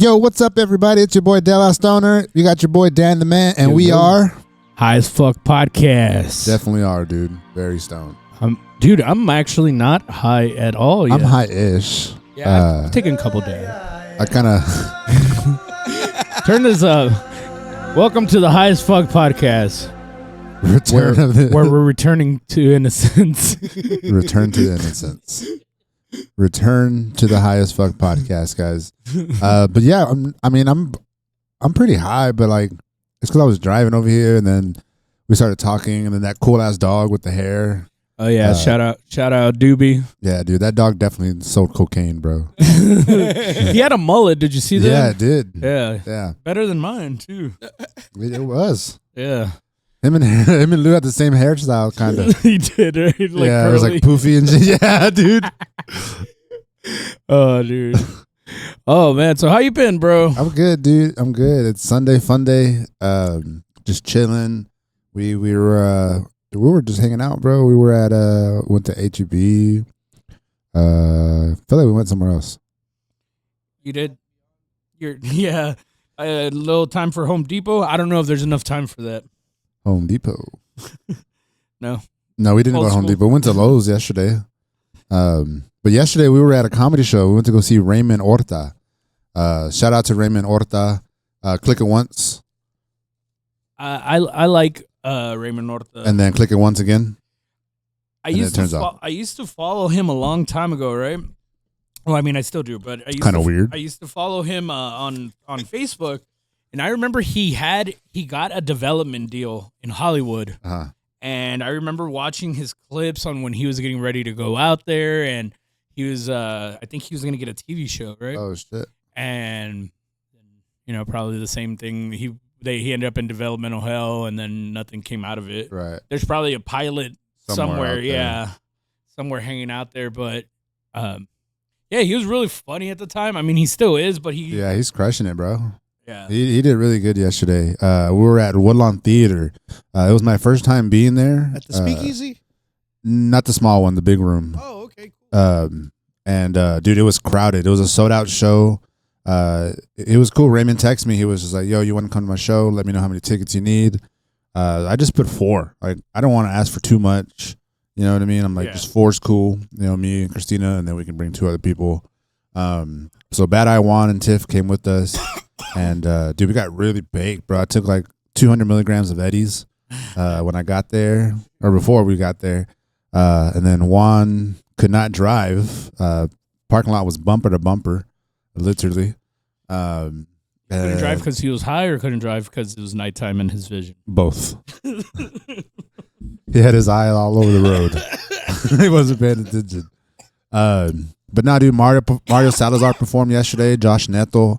Yo, what's up, everybody? It's your boy Della Stoner. You got your boy Dan the Man, and we are High as Fuck Podcast. Definitely are, dude. Very stoned. Dude, I'm actually not high at all yet. I'm high-ish. Yeah, I've taken a couple days. I kind of Turn this up. Welcome to the High as Fuck Podcast, where we're returning to innocence. Return to innocence. Return to the highest fuck podcast, guys. But yeah, I'm pretty high, but like it's because I was driving over here, and then we started talking, and then that cool ass dog with the hair. Oh yeah, shout out Doobie. Yeah, dude, that dog definitely sold cocaine, bro. He had a mullet. Did you see that? Yeah, it did. Yeah, better than mine too. It was. Yeah. Him and Lou had the same hairstyle, kind of. He did, right? Like yeah, curly. it was like poofy and shit. Yeah, dude. Oh, dude. Oh, man. So how you been, bro? I'm good, dude. I'm good. It's Sunday fun day. Just chilling. We were just hanging out, bro. We were at went to HEB. Feel like we went somewhere else. You did. Yeah. A little time for Home Depot. I don't know if there's enough time for that. Home Depot. No, we didn't go to Home Depot. We went to Lowe's yesterday. But yesterday we were at a comedy show. We went to go see Raymond Orta. Shout out to Raymond Orta. Click it once. I like Raymond Orta. And then click it once again. I used to follow him a long time ago, right? Well, I mean, I still do, but I used kind of weird. I used to follow him on Facebook. And I remember he got a development deal in Hollywood. Uh-huh. And I remember watching his clips on when he was getting ready to go out there. And he was, I think he was going to get a TV show, right? Oh, shit. And, probably the same thing. He ended up in developmental hell, and then nothing came out of it. Right. There's probably a pilot somewhere yeah. Somewhere hanging out there. But, yeah, he was really funny at the time. I mean, he still is, but he's crushing it, bro. Yeah. He did really good yesterday. We were at Woodlawn Theater. It was my first time being there. At the Speakeasy? Not the small one, the big room. Oh, okay, cool. Dude, it was crowded. It was a sold-out show. It was cool. Raymond texted me. He was just like, yo, you want to come to my show? Let me know how many tickets you need. I just put 4. Like, I don't want to ask for too much. You know what I mean? I'm like, just 4's cool. Me and Christina, and then we can bring 2 other people. So Bad Eye Juan and Tiff came with us. And, dude, we got really baked, bro. I took like 200 milligrams of Eddie's when I got there, or before we got there. And then Juan could not drive. Parking lot was bumper to bumper, literally. Couldn't drive because he was high, or couldn't drive because it was nighttime in his vision? Both. He had his eye all over the road. He wasn't paying attention. But now, dude, Mario Salazar performed yesterday. Josh Neto.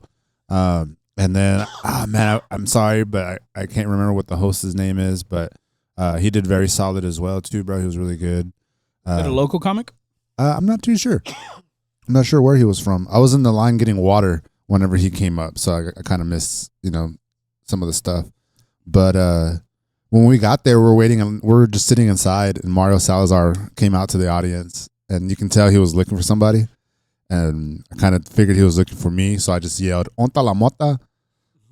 And then, I'm sorry, but I can't remember what the host's name is, but he did very solid as well, too, bro. He was really good. Is it a local comic? I'm not too sure. I'm not sure where he was from. I was in the line getting water whenever he came up, so I kind of missed, some of the stuff. But when we got there, we were just sitting inside, and Mario Salazar came out to the audience, and you can tell he was looking for somebody. And I kind of figured he was looking for me, so I just yelled, "Onta la mota?"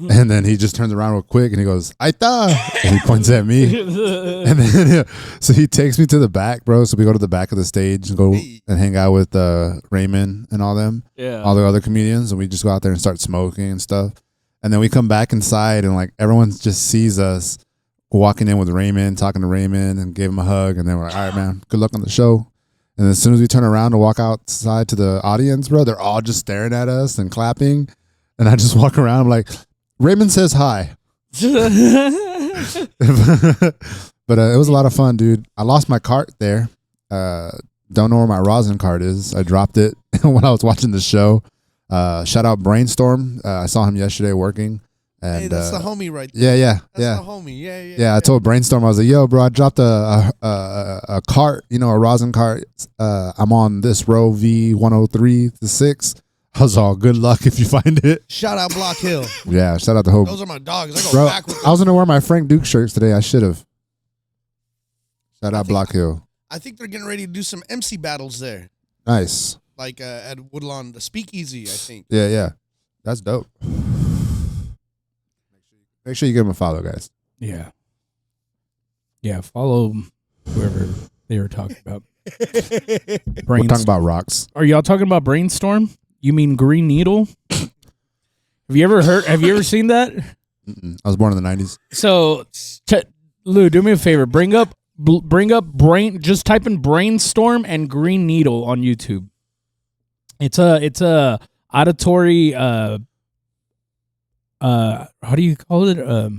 And then he just turns around real quick, and he goes, "Aita!" And he points at me. And then, so he takes me to the back, bro. So we go to the back of the stage and go and hang out with Raymond and all them, all the other comedians, and we just go out there and start smoking and stuff. And then we come back inside, and like everyone just sees us walking in with Raymond, talking to Raymond, and gave him a hug. And then we're like, "All right, man, good luck on the show." And as soon as we turn around to walk outside to the audience, bro, they're all just staring at us and clapping. And I just walk around. I'm like, Raymond says hi. But it was a lot of fun, dude. I lost my cart there. Don't know where my rosin cart is. I dropped it when I was watching the show. Shout out Brainstorm. I saw him yesterday working. And, hey, that's the homie right there. Yeah. That's the homie. Yeah. Yeah, I told Brainstorm, I was like, yo, bro, I dropped a cart, a rosin cart. I'm on this row V103 to 6. I was all, good luck if you find it. Shout out Block Hill. Yeah, shout out to Hope. Those are my dogs. I go bro, back with them. I was going to wear my Frank Duke shirts today. I should have. Shout out Block Hill. I think they're getting ready to do some MC battles there. Nice. Like at Woodlawn, the Speakeasy, I think. Yeah. That's dope. Make sure you give him a follow, guys. Yeah. Yeah, follow whoever they were talking about. We're talking about rocks. Are y'all talking about Brainstorm? You mean Green Needle? Have you ever seen that? Mm-mm. I was born in the 90s. So, Lou, do me a favor. Bring up just type in Brainstorm and Green Needle on YouTube. It's a auditory how do you call it?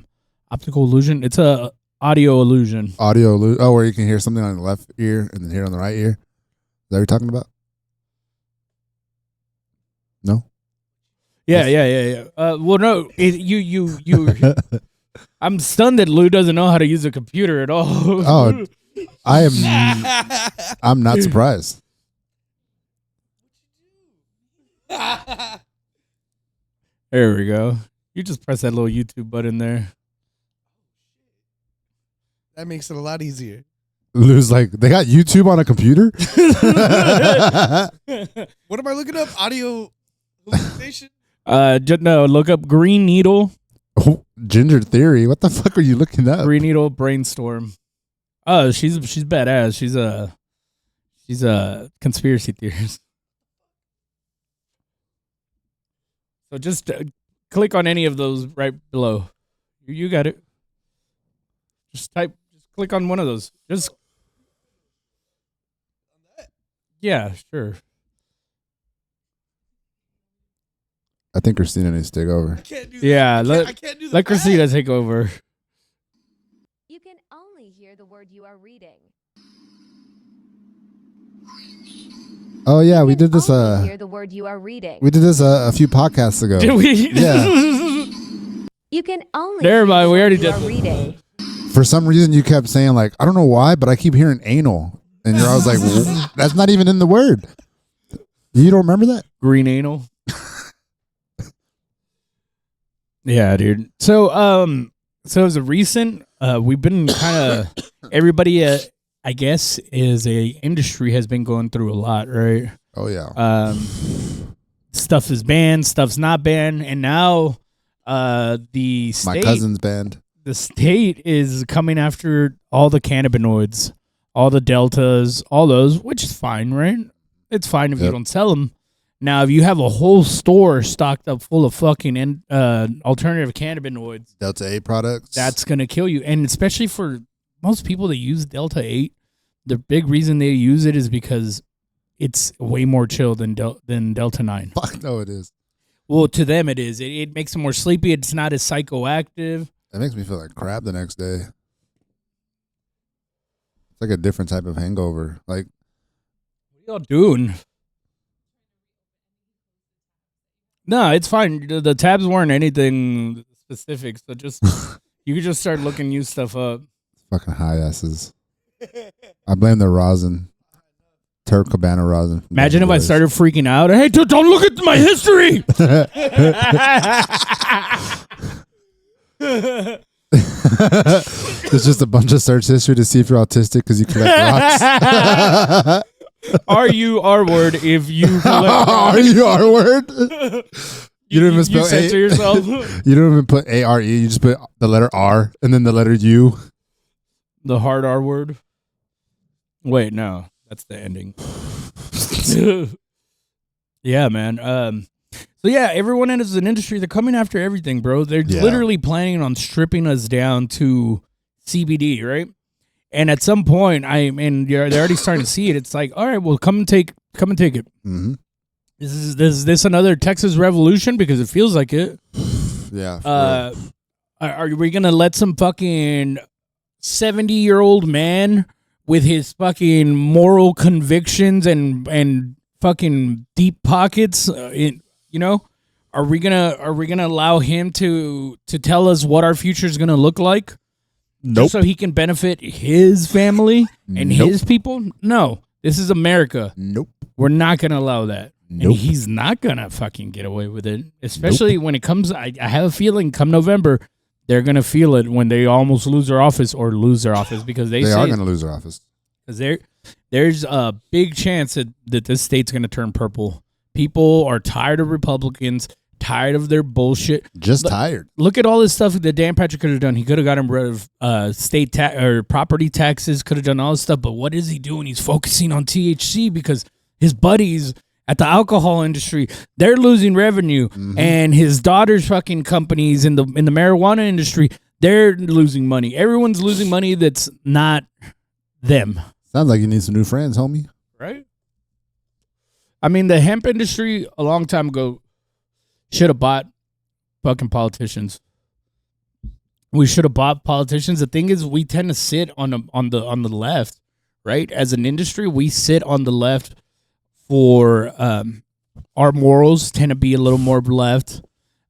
Optical illusion. It's a audio illusion. Oh, where you can hear something on the left ear and then hear it on the right ear. Is that what you're talking about? No? Yeah. Well, no, you. I'm stunned that Lou doesn't know how to use a computer at all. Oh, I'm not surprised. There we go. You just press that little YouTube button there. That makes it a lot easier. Lou's like, they got YouTube on a computer? What am I looking up? Audio hallucination? No, look up Green Needle. Oh, Ginger Theory. What the fuck are you looking up? Green Needle Brainstorm. Oh, she's badass. She's a conspiracy theorist. So just click on any of those right below. You got it. Just click on one of those. Yeah, sure. I think Christina needs to take over. I can't do Yeah, that. I can't do that. let Christina take over. You can only hear the word you are reading. Oh yeah, we did this. Hear the word you are reading. We did this a few podcasts ago. Did we? Yeah. You can only. Never mind, hear we the already word you did. are reading. For some reason, you kept saying like, I don't know why, but I keep hearing anal, and I was like, that's not even in the word. You don't remember that? Green anal. Yeah, dude. So as a recent, we've been kind of everybody. I guess is a industry has been going through a lot, right? Oh yeah. Stuff is banned, stuff's not banned, and now the state, My cousin's band. the state is coming after all the cannabinoids, all the deltas, all those, which is fine, right? It's fine if you don't sell them. Now, if you have a whole store stocked up full of fucking alternative cannabinoids, Delta 8 products. that's gonna kill you, and especially for most people that use Delta 8, the big reason they use it is because it's way more chill than Delta 9. Fuck no, it is. Well, to them it is. It makes them more sleepy. It's not as psychoactive. It makes me feel like crap the next day. It's like a different type of hangover. Like, What are y'all doing? No, it's fine. The tabs weren't anything specific, so just you could just start looking new stuff up. fucking high asses. I blame the rosin. Turk Cabana rosin. Imagine if I started freaking out. Hey, dude, don't look at my history. There's just a bunch of search history to see if you're autistic because you collect rocks. Are you R word if you collect Are you R word? You don't even spell you censor yourself. You don't even put ARE. You just put the letter R and then the letter U. The hard R word. Wait, no, that's the ending. Yeah, man. So yeah, everyone in an industry, they're coming after everything, bro. They're literally planning on stripping us down to CBD, right? And at some point, they're already starting to see it. It's like, all right, well, come and take it. Mm-hmm. Is this another Texas revolution? Because it feels like it. Yeah. Are we gonna let some fucking 70-year-old man with his fucking moral convictions and fucking deep pockets, are we gonna allow him to tell us what our future is gonna look like? Nope. Just so he can benefit his family and his people? No, this is America. Nope. We're not gonna allow that. Nope. And he's not gonna fucking get away with it. Especially when it comes. I have a feeling come November, they're gonna feel it when they almost lose their office because they are gonna lose their office. Because there's a big chance that this state's gonna turn purple. People are tired of Republicans. tired of their bullshit. Just tired. Look at all this stuff that Dan Patrick could have done. He could have gotten rid of state or property taxes, could have done all this stuff. But what is he doing? He's focusing on THC because his buddies at the alcohol industry, they're losing revenue. And his daughter's fucking companies in the marijuana industry, they're losing money. Everyone's losing money that's not them. Sounds like you need some new friends, homie. Right? I mean, the hemp industry a long time ago should have bought fucking politicians. We should have bought politicians. The thing is, we tend to sit on the left, right? As an industry, we sit on the left for our morals tend to be a little more left.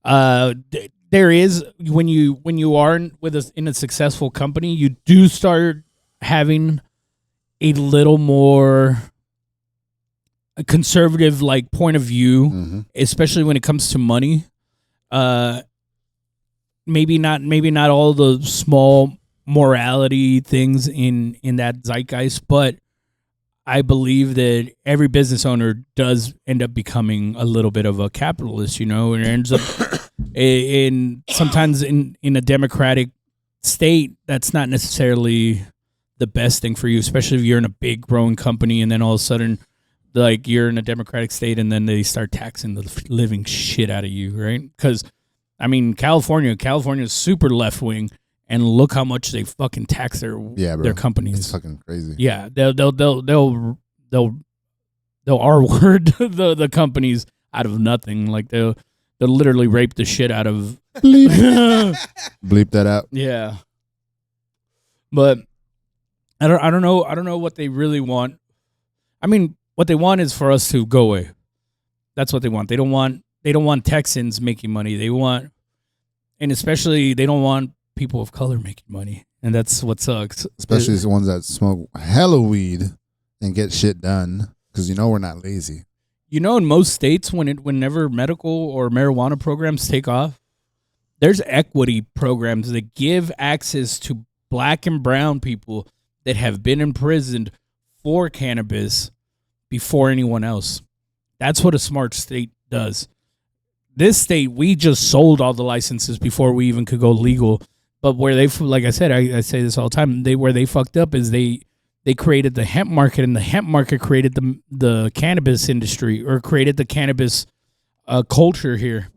There is when you are in a successful company, you do start having a little more conservative like point of view, especially when it comes to money. Maybe not all the small morality things in that zeitgeist, but I believe that every business owner does end up becoming a little bit of a capitalist, and it ends up sometimes in a democratic state, that's not necessarily the best thing for you, especially if you're in a big growing company and then all of a sudden like you're in a democratic state and then they start taxing the living shit out of you, right? Because I mean, California is super left wing, and look how much they fucking tax their companies. It's fucking crazy. Yeah, they'll R-word the companies out of nothing. Like they'll literally rape the shit out of Bleep that out. Yeah, but I don't know what they really want. I mean, what they want is for us to go away. That's what they want. They don't want Texans making money. And especially they don't want people of color making money. And that's what sucks. Especially the ones that smoke hella weed and get shit done, because we're not lazy. In most states, whenever medical or marijuana programs take off, there's equity programs that give access to black and brown people that have been imprisoned for cannabis before anyone else. That's what a smart state does. This state, we just sold all the licenses before we even could go legal. But where like I said, I say this all the time, where they fucked up is they created the hemp market, and the hemp market created the cannabis industry, or created the cannabis culture here.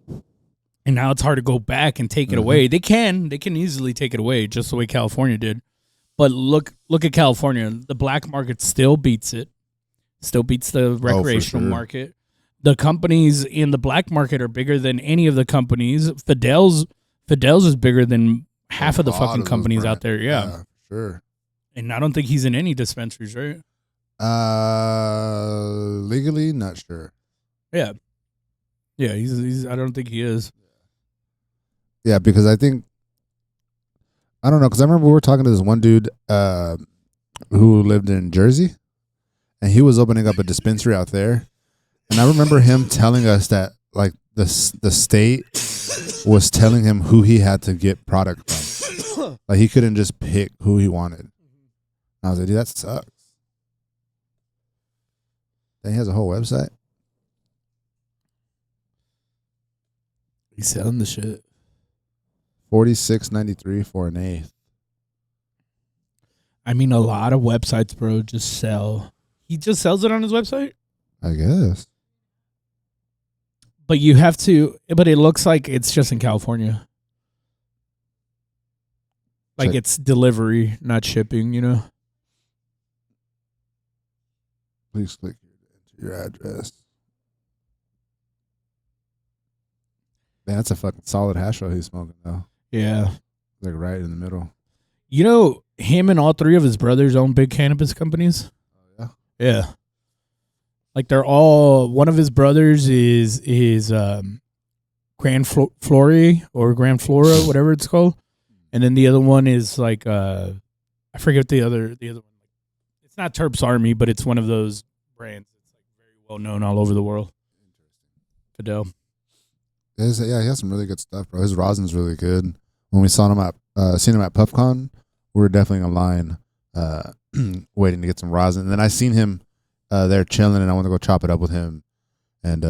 And now it's hard to go back and take it away. They can easily take it away, just the way California did. But look at California. The black market still beats it. Still beats the recreational market. The companies in the black market are bigger than any of the companies. Fidel's is bigger than half of the fucking companies out there. Yeah, sure. And I don't think he's in any dispensaries, right? Legally, not sure. Yeah, he's. I don't think he is. Yeah, because I don't know, because I remember we were talking to this one dude who lived in Jersey, and he was opening up a dispensary out there. And I remember him telling us that like the state was telling him who he had to get product from. Like he couldn't just pick who he wanted. And I was like, dude, that sucks. Then he has a whole website. He's selling the shit. $46.93 for an eighth. I mean, a lot of websites, bro, just sell. He just sells it on his website? I guess. But you have to, but it looks like it's just in California. Like it's delivery, not shipping, Please click your address. Man, that's a fucking solid hash roll he's smoking, though. Yeah. Like right in the middle. Him and all three of his brothers own big cannabis companies. Oh, yeah? Yeah. Like they're all, one of his brothers is Grand Flora or Grand Flora, whatever it's called. And then the other one is like, I forget the other one. It's not Terps Army, but it's one of those brands. It's like very well known all over the world. Fidel. Yeah, he has some really good stuff, bro. His rosin's really good. When we seen him at PuffCon, we were definitely in line waiting to get some rosin. And then I seen him there chilling, and I wanted to go chop it up with him. And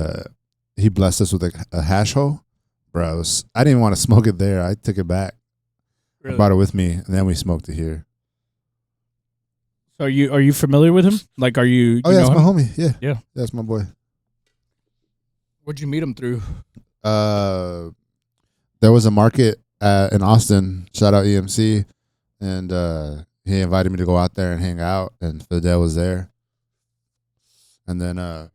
he blessed us with a hash hole. Bro, I didn't even want to smoke it there. I took it back. Really? I brought it with me, and then we smoked it here. So are you familiar with him? Like, are you? Oh, you yeah, know that's my him? homie. Yeah. Yeah. That's my boy. Where'd you meet him through? There was a market in Austin. Shout out EMC. And he invited me to go out there and hang out, and Fidel was there. And then so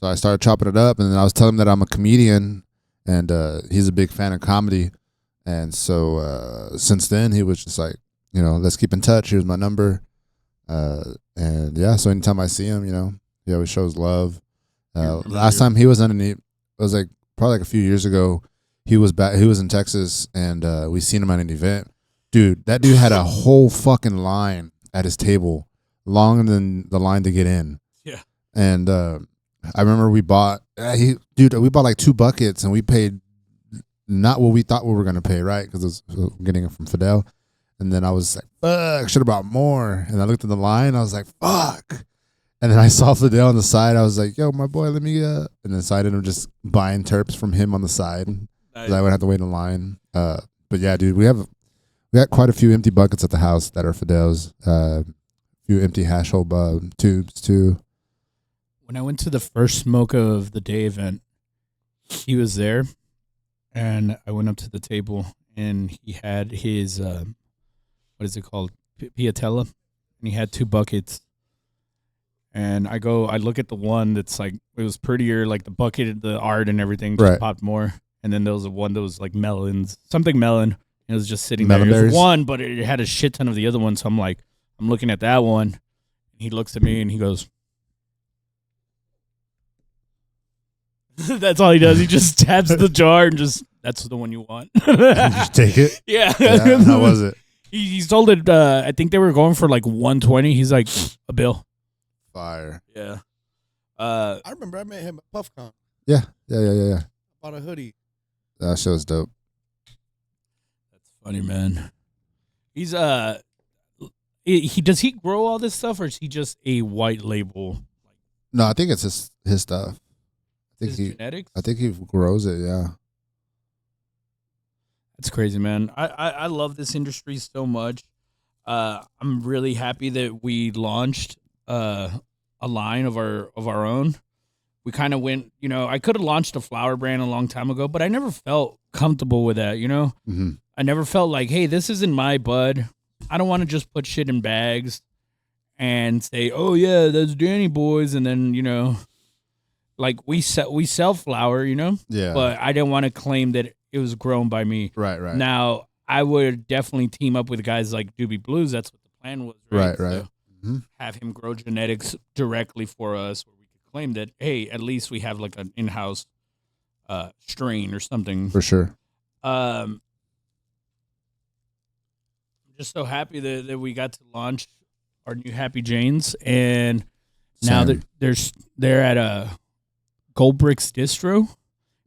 I started chopping it up, and then I was telling him that I'm a comedian, and he's a big fan of comedy. And so since then, he was just like, let's keep in touch. Here's my number. And yeah, so anytime I see him, he always shows love. Last time he was underneath, it was like probably like a few years ago. He was back. He was in Texas, and we seen him at an event. Dude, that dude had a whole fucking line at his table, longer than the line to get in. Yeah. And I remember we bought like 2 buckets, and we paid not what we thought we were gonna pay, right? Because getting it from Fidel. And then I was like, fuck, should have bought more. And I looked at the line, I was like, fuck. And then I saw Fidel on the side. I was like, yo, my boy, let me and then so I ended up just buying terps from him on the side. Nice. I would have to wait in line. But yeah, dude, we got quite a few empty buckets at the house that are Fidel's. A few empty hash hole tubes too. When I went to the first Smoke of the Day event, he was there, and I went up to the table, and he had his what is it called, piatella, and he had 2 buckets. And I look at the one that's like, it was prettier, like the bucket, the art and everything just popped more. And then there was one that was like melons, something melon. It was just sitting there. It was one, but it had a shit ton of the other ones. So I'm like, I'm looking at that one. And he looks at me and he goes, that's all he does. He just taps the jar and just, that's the one you want. Just take it? Yeah. How was it? He sold it, I think they were going for like 120. He's like, a bill. Fire. Yeah. I remember I met him at PuffCon. Yeah. Bought a hoodie. That shit was dope. That's funny, man. He's does he grow all this stuff, or is he just a white label? No, I think it's his stuff. Genetics? I think he grows it, yeah. That's crazy, man. I love this industry so much. I'm really happy that we launched a line of our own. We kind of went, I could have launched a flower brand a long time ago, but I never felt comfortable with that, Mm-hmm. I never felt like, hey, this isn't my bud. I don't want to just put shit in bags and say, oh yeah, that's Danny Boys, and then like we sell flour, Yeah. But I didn't want to claim that it was grown by me. Right. Now I would definitely team up with guys like Doobie Blues. That's what the plan was. Right. So have him grow genetics directly for us, where we could claim that, hey, at least we have like an in-house strain or something. For sure. I'm just so happy that we got to launch our new Happy Janes, and now that they're at a Gold Bricks Distro,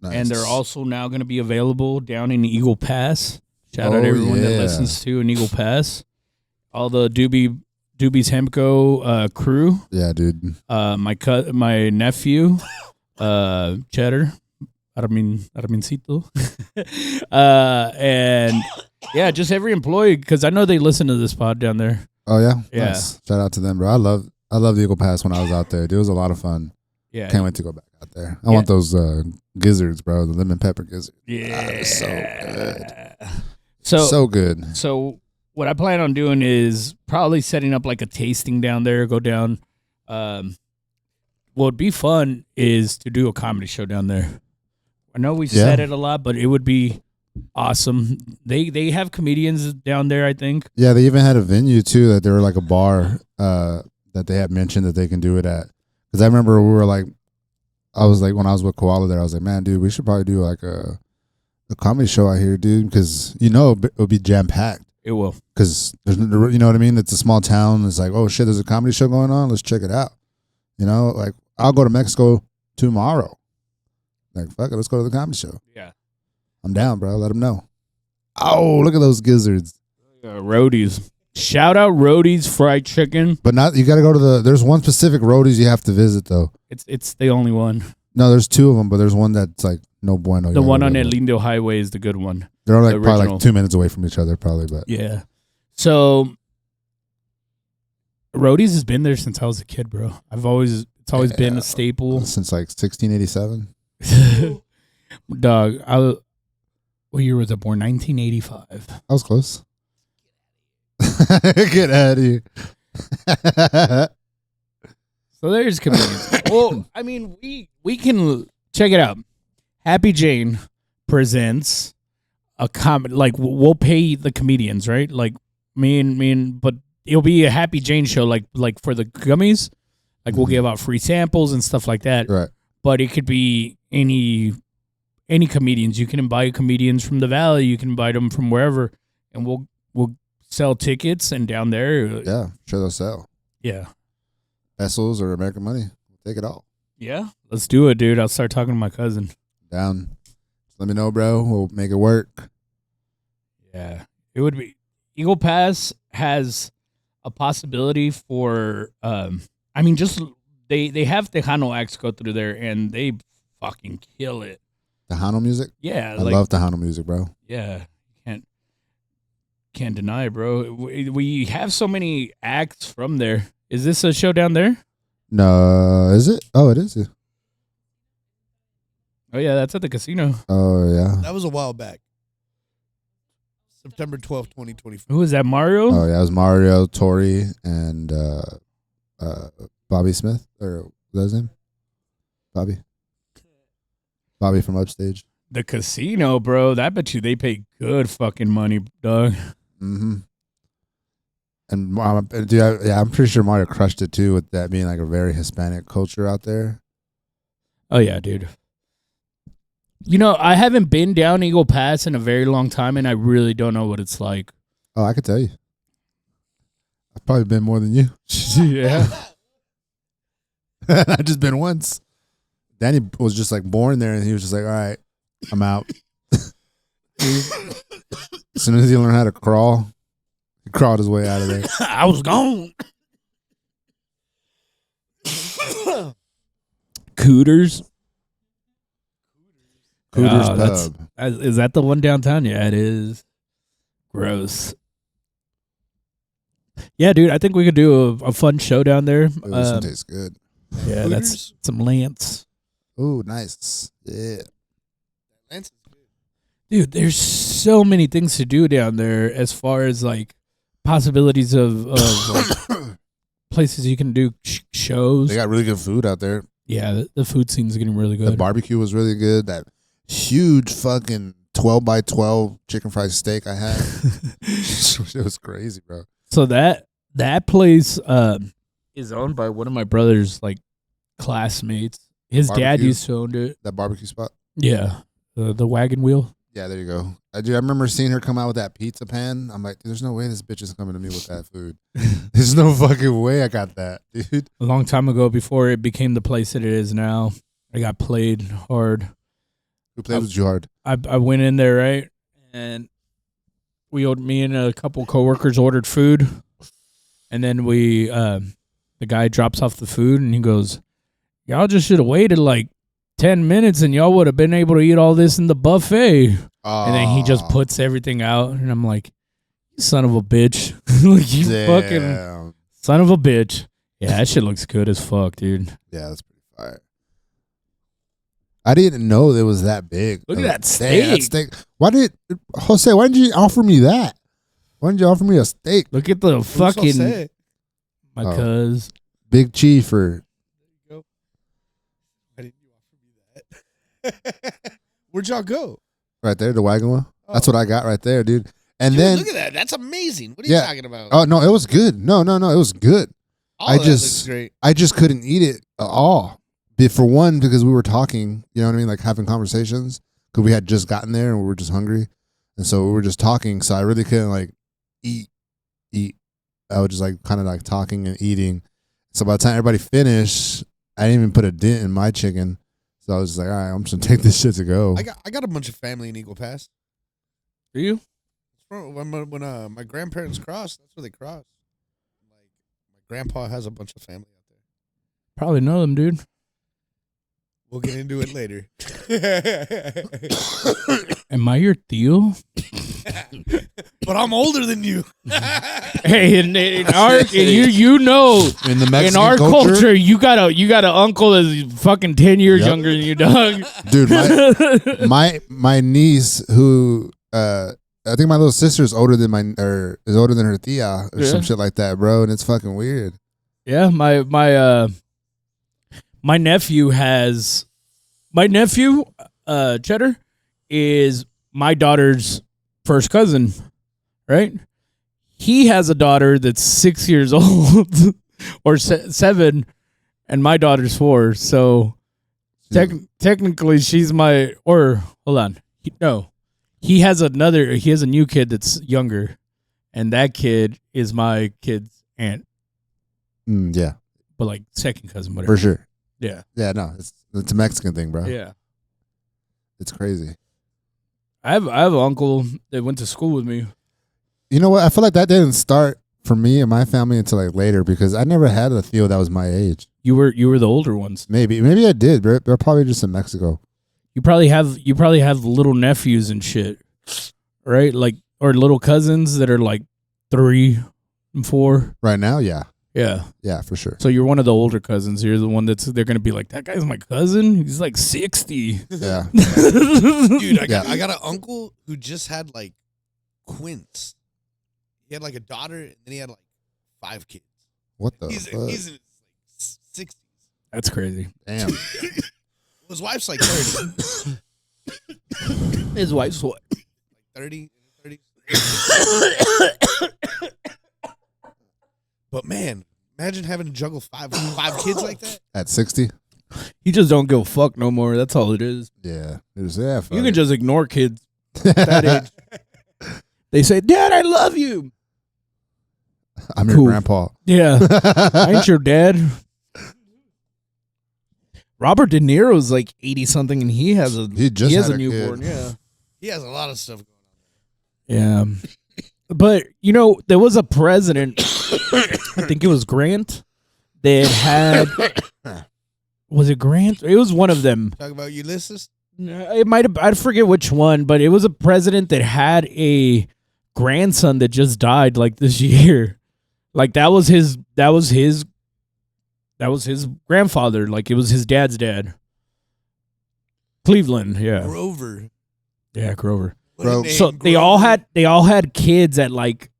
nice. And they're also now going to be available down in Eagle Pass. Shout out everyone that listens to an Eagle Pass. All the Doobie's Hempco crew. Yeah, dude. My nephew, Cheddar. Armincito. And yeah, just every employee, because I know they listen to this pod down there. Oh yeah? Yeah. Nice. Shout out to them, bro. I love the Eagle Pass when I was out there. Dude, it was a lot of fun. Yeah. Can't wait to go back out there. I want those gizzards, bro. The lemon pepper gizzards. Yeah. So good. So good. So what I plan on doing is probably setting up like a tasting down there, go down. What would be fun is to do a comedy show down there. I know we said it a lot, but it would be awesome. They have comedians down there, I think. Yeah, they even had a venue too, that they were like a bar that they had mentioned that they can do it at. Because I remember we were like, I was like, when I was with Koala there, I was like, man, dude, we should probably do like a comedy show out here, dude, because it'll be jam packed. It will. Because you know what I mean? It's a small town. It's like, oh shit, there's a comedy show going on. Let's check it out. Like I'll go to Mexico tomorrow. Like, fuck it, let's go to the comedy show. Yeah. I'm down, bro. Let them know. Oh, look at those gizzards. Roadies. Shout out Roadies Fried Chicken. But you got to go to there's one specific Roadies you have to visit, though. It's the only one. No, there's two of them, but there's one that's like no bueno. The one on El El Lindo Highway is the good one. They're like probably original. like 2 minutes away from each other, probably. But Yeah. So, Roadies has been there since I was a kid, bro. It's always been a staple. Since like 1687. Dog, what year was I born? 1985. I was close. Get out of here. So there's comedians. Well, I mean, we can check it out. Happy Jane presents a comedy. Like, we'll pay the comedians, right? Like, but it'll be a Happy Jane show, like for the gummies. Like, we'll give out free samples and stuff like that. Right. But it could be any comedians. You can invite comedians from the Valley. You can invite them from wherever, and we'll sell tickets. And down there, Yeah, sure they'll sell. yeah. Pesos or American money. Take it all. Yeah, let's do it, dude. I'll start talking to my cousin. Down. Just let me know, bro. We'll make it work. Yeah, it would be. Eagle Pass has a possibility for. I mean, just they have Tejano acts go through there, and they fucking kill it. Tejano music? Yeah, I love Tejano music, bro. Yeah, can't deny it, bro. We have so many acts from there. Is this a show down there? No, is it? Oh, it is. Oh yeah, that's at the casino. Oh, yeah. That was a while back. September 12th, 2024. Who is that? Mario? Oh, yeah. It was Mario, Tori, and Bobby Smith. Or was that his name? Bobby from Upstage. The casino, bro. I bet you they pay good fucking money, dog. Mm-hmm. And dude, I'm pretty sure Mario crushed it too with that being like a very Hispanic culture out there. Oh yeah, dude. You know, I haven't been down Eagle Pass in a very long time, and I really don't know what it's like. Oh, I could tell you. I've probably been more than you. Yeah. I've just been once. Danny was just like born there, and he was just like, all right, I'm out. As soon as he learned how to crawl, he crawled his way out of there. I was gone. Cooters. Cooter's Oh, Pub. Is that the one downtown? Yeah, it is. Gross. Yeah, dude, I think we could do a fun show down there. Ooh, this one tastes good. Yeah, that's Hooters? some Lance. Ooh, nice. Yeah. Lance is good. Dude, there's so many things to do down there as far as like possibilities of like, places you can do shows. They got really good food out there. Yeah, the food scene's getting really The good. barbecue was really good. That huge fucking 12 by 12 chicken fried steak I had. It was crazy, bro. So that place is owned by one of my brother's like classmates. His dad Barbecue? used to own it. That barbecue spot. Yeah, the wagon wheel. Yeah, there you go. I remember seeing her come out with that pizza pan. I'm like, there's no way this bitch is coming to me with that food. There's no fucking way I got that, dude. A long time ago, before it became the place that it is now, I got played hard. Who played with you hard? I went in there, right, and me and a couple coworkers ordered food, and then the guy drops off the food and he goes, "Y'all just should have waited like 10 minutes and y'all would have been able to eat all this in the buffet." And then he just puts everything out, and I'm like, "You son of a bitch." Like, you fucking son of a bitch. Yeah, that shit looks good as fuck, dude. Yeah, that's pretty fire. I didn't know it was that big. Look at that Dang, that steak. Why didn't you offer me that? Why didn't you offer me a steak? Look at the Who's so fucking sad? my Oh. cuz. Big Chief for Why didn't you offer me that? Where'd y'all go? right there, the wagon wheel. Oh. That's what I got right there, dude. And Dude, then look at that. That's amazing. What are you Yeah. talking about? oh no, it was good. No, it was good. All I of that just- looks great. I just couldn't eat it at all. For one, because we were talking, you know what I mean, like having conversations. Because we had just gotten there and we were just hungry, and so we were just talking. So I really couldn't like eat. I was just like kind of like talking and eating. So by the time everybody finished, I didn't even put a dent in my chicken. So I was just like, all right, I'm just gonna take this shit to go. I got a bunch of family in Eagle Pass. Do you? When my grandparents crossed, that's where they crossed. Like my grandpa has a bunch of family out there. Probably know them, dude. We'll get into it later. Am I your tío? But I'm older than you. Hey, in our you know In the Mexican in our culture, you got an uncle that's fucking 10 years Yep. younger than you, dog. dude. My niece, who I think my little sister is older than is older than her tia or Yeah. some shit like that, bro. And it's fucking weird. Yeah, my nephew Cheddar is my daughter's first cousin, right? He has a daughter that's 6 years old or 7, and my daughter's 4. So technically, she's my. Or hold on, he has a new kid that's younger, and that kid is my kid's aunt, Yeah, but like second cousin, whatever. for sure. Yeah, Yeah, no, it's a Mexican thing, bro. yeah. It's crazy. I have an uncle that went to school with me. You know what? I feel like that didn't start for me and my family until like later because I never had a Theo that was my age. You were the older ones. Maybe I did. They're probably just in Mexico. You probably have little nephews and shit, right? Like or little cousins that are like 3 and 4. Right now, yeah, Yeah. for sure. So you're one of the older cousins. You're the one they're gonna be like, that guy's my cousin. He's like 60. Yeah, Dude, I Yeah. got an uncle who just had like twins. He had like a daughter, and then he had like 5 kids. what the He's fuck? in his like, 60s. That's crazy. Damn. His wife's like 30. His wife's what? 30. But man, imagine having to juggle five kids like that. At 60? You just don't give a fuck no more. That's all it is. Yeah. Fuck You can it. just ignore kids that age. They say, Dad, I love you. I'm Cool. your grandpa. Yeah. I ain't your dad. Robert De Niro's like 80 something and he has a He just has had a a newborn. kid. Yeah. He has a lot of stuff going Yeah. But, there was a president, I think it was Grant, that had, was it Grant? It was one of them. on. Talk about Ulysses. It might have, I forget which one, but it was a president that had a grandson that just died like this year. Like that was his grandfather. Like it was his dad's dad. Cleveland, yeah. Grover. Yeah, Grover. What a Bro. name, So they all had kids at like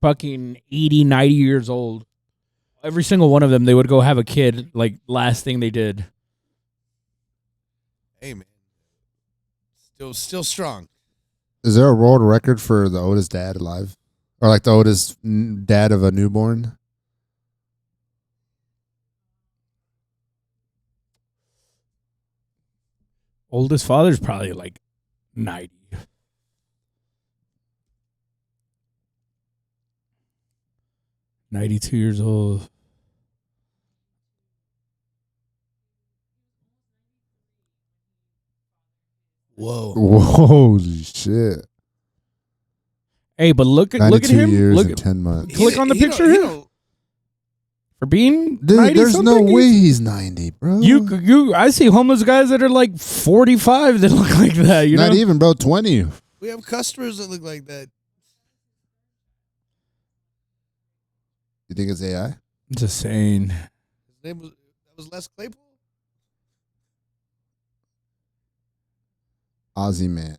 fucking 80, 90 years old. Every single one of them, they would go have a kid like last thing they did. Hey man, still strong. Is there a world record for the oldest dad alive? Or like the oldest dad of a newborn? Oldest father's probably like 90. $92 old. Whoa. Holy shit. Hey, but look at 92 him. years Look and 10 months. Click on the picture here. For being Dude, 90 there's no something, way he's 90, bro. I see homeless guys that are like 45 that look like that. You Not know, even, bro. 20. We have customers that look like that. You think it's AI? just saying. His name was Les Claypool. Aussie man.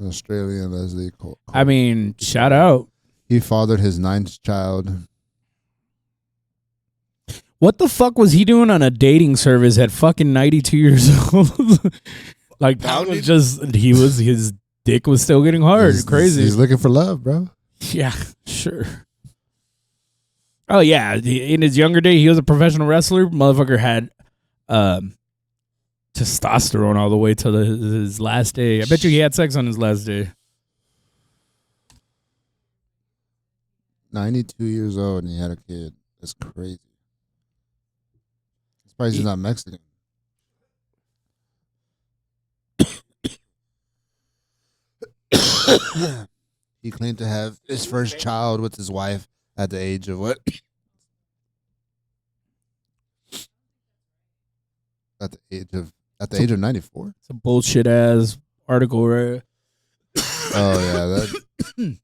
Australian Leslie Cole. I mean, shout out. He fathered his 9th child. What the fuck was he doing on a dating service at fucking 92 years old? Like that was just his dick was still getting hard. Crazy. He's looking for love, bro. Yeah, sure. Oh yeah, in his younger day, he was a professional wrestler. Motherfucker had testosterone all the way to his last day. I bet you he had sex on his last day. 92 years old and he had a kid. That's crazy. I'm surprised he's not Mexican. He claimed to have his first child with his wife at the age of what? At the age of 94. It's a bullshit ass article, right? Oh yeah, that.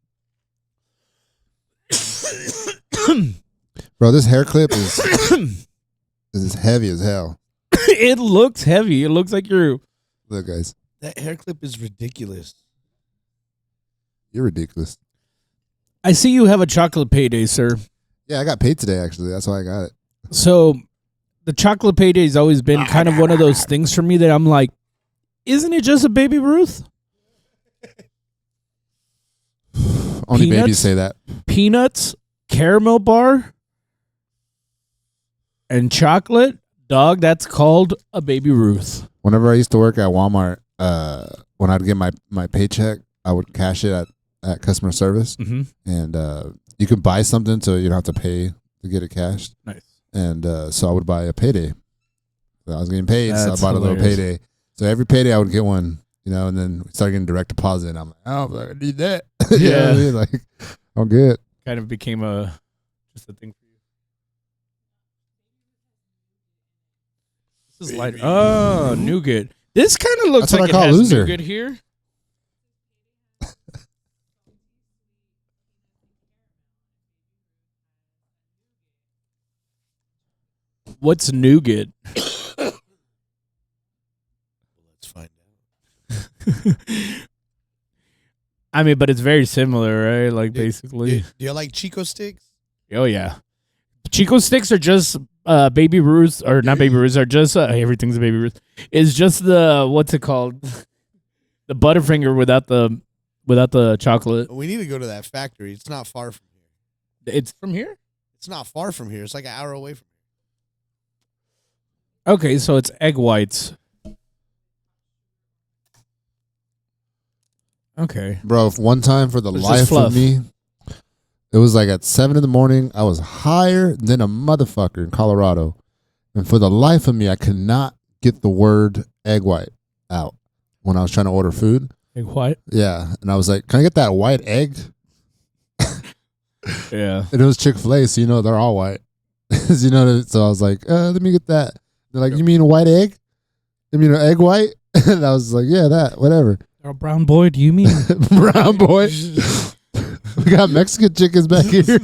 Bro, this hair clip is heavy as hell. It looks heavy. It looks like you're. Look, guys, That hair clip is ridiculous. you're ridiculous. I see you have a chocolate payday, sir. Yeah, I got paid today. Actually, that's why I got it. So, the chocolate payday has always been kind of one of those things for me that I'm like, isn't it just a Baby Ruth? Only Peanuts? babies say that. Peanuts, caramel bar, and chocolate. Dog, that's called a Baby Ruth. Whenever I used to work at Walmart, when I'd get my paycheck, I would cash it at customer service, and you could buy something so you don't have to pay to get it cashed. Nice. And so I would buy a payday. So I was getting paid, so I That's bought a little hilarious. payday. So every payday I would get one, and then we started getting direct deposit. And I'm like, oh, I need that. You know what I mean? Like, I'm good. Kind of became just a thing for you. This is like, oh, nougat. This kind of looks That's what like I call it has loser. nougat here. What's nougat? Let's find out. I mean, but it's very similar, right? Like, basically. Do you like Chico sticks? Oh, yeah. Chico sticks are just Baby Ruths, or not Baby Ruths, are just, everything's a Baby Ruth. It's just the, what's it called? The Butterfinger without the chocolate. We need to go to that factory. It's not far from here. It's from here? It's not far from here. It's like an hour away from Okay, so it's egg whites. Okay. Bro, one time for the It's just life fluff. of me, it was like at 7 a.m. I was higher than a motherfucker in Colorado. And for the life of me, I could not get the word egg white out when I was trying to order food. Egg white? Yeah. And I was like, can I get that white egg? Yeah. And it was Chick-fil-A, so they're all white. So I was like, let me get that. They're like, you mean a white egg? You mean an egg white? And I was like, yeah, that, whatever. Oh, brown boy, do you mean? Brown boy. We got Mexican chickens back here.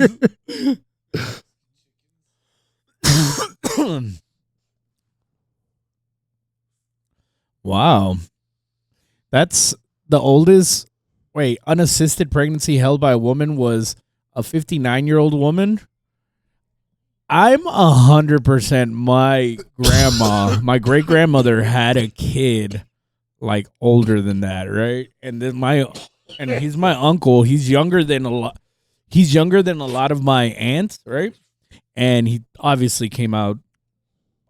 Wow. That's the oldest. Wait, unassisted pregnancy held by a woman was a 59-year-old woman. I'm 100% my grandma, my great grandmother had a kid like older than that, right? And then he's my uncle. He's younger than a lot. He's younger than a lot of my aunts, right? And he obviously came out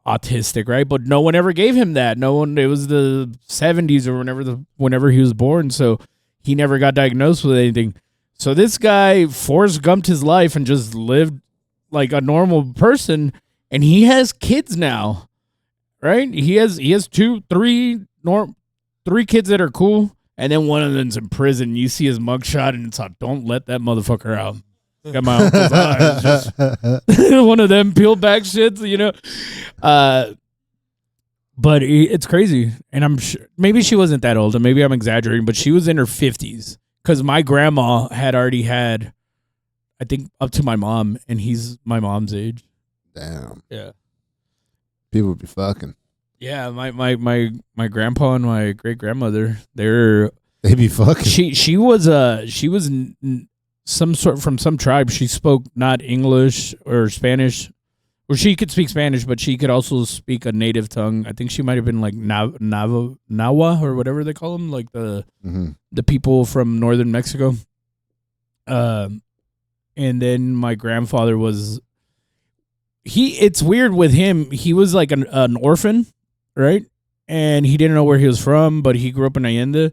autistic, right? But no one ever gave him that. No one. It was the 70s or whenever he was born, so he never got diagnosed with anything. So this guy Forrest Gumped his life and just lived like a normal person, and he has kids now, right? He has three kids that are cool, and then one of them's in prison. You see his mugshot, and it's like, don't let that motherfucker out. Got my uncle's eyes. Just one of them peeled back shits, But it's crazy, and I'm sure maybe she wasn't that old, and maybe I'm exaggerating, but she was in her 50s because my grandma had already had, I think, up to my mom, and he's my mom's age. Damn. Yeah. People be fucking. Yeah, my grandpa and my great grandmother, They be fucking. she was some sort from some tribe. She spoke not English or Spanish, or she could speak Spanish, but she could also speak a native tongue. I think she might have been like Nahua or whatever they call them, like the people from northern Mexico. And then my grandfather was it's weird with him. He was like an orphan, right? And he didn't know where he was from, but he grew up in Allende.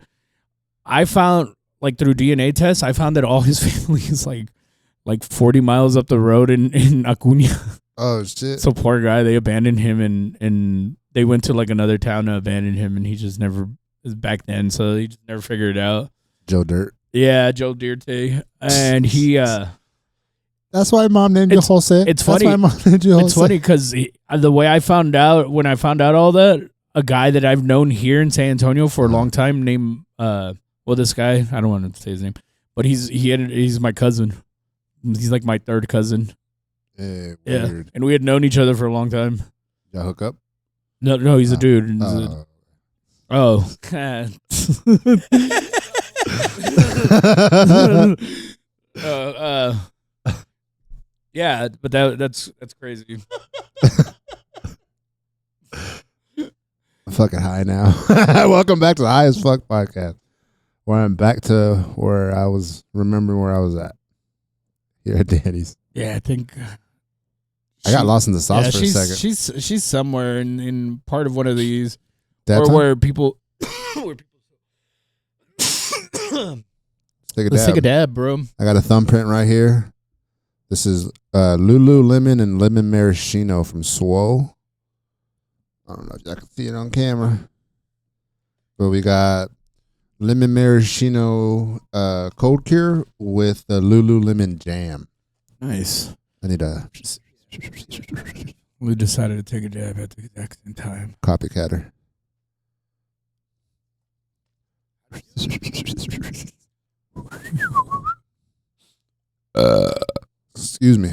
I found, like, through DNA tests, I found that all his family is like 40 miles up the road in Acuña. Oh, shit. So poor guy, they abandoned him and they went to like another town to abandon him, and he just never was back then, so he just never figured it out. Joe Dirt. Yeah, Joe Dirte. And he That That's why mom named you Jose. It's That's funny. why mom named you Jose. It's funny because the way I found out, when I found out all that, a guy that I've known here in San Antonio for a long time named, this guy, I don't want to say his name, but he's my cousin. He's like my third cousin. Yeah. And we had known each other for a long time. Y'all hook up? No, he's a dude. Yeah, but that's crazy. I'm fucking high now. Welcome back to the High as Fuck podcast, where I'm back to where I was remembering where I was at here at Danny's. Yeah, I think I got lost in the sauce for a second. She's somewhere in part of one of these, That or time? where people. Let's take a dab, bro. I got a thumbprint right here. This is Lululemon and lemon maraschino from Swole. I don't know if y'all can see it on camera, but we got lemon maraschino cold cure with the Lululemon jam. Nice. I need a We decided to take a dab at the exact same time. copycatter. Excuse me.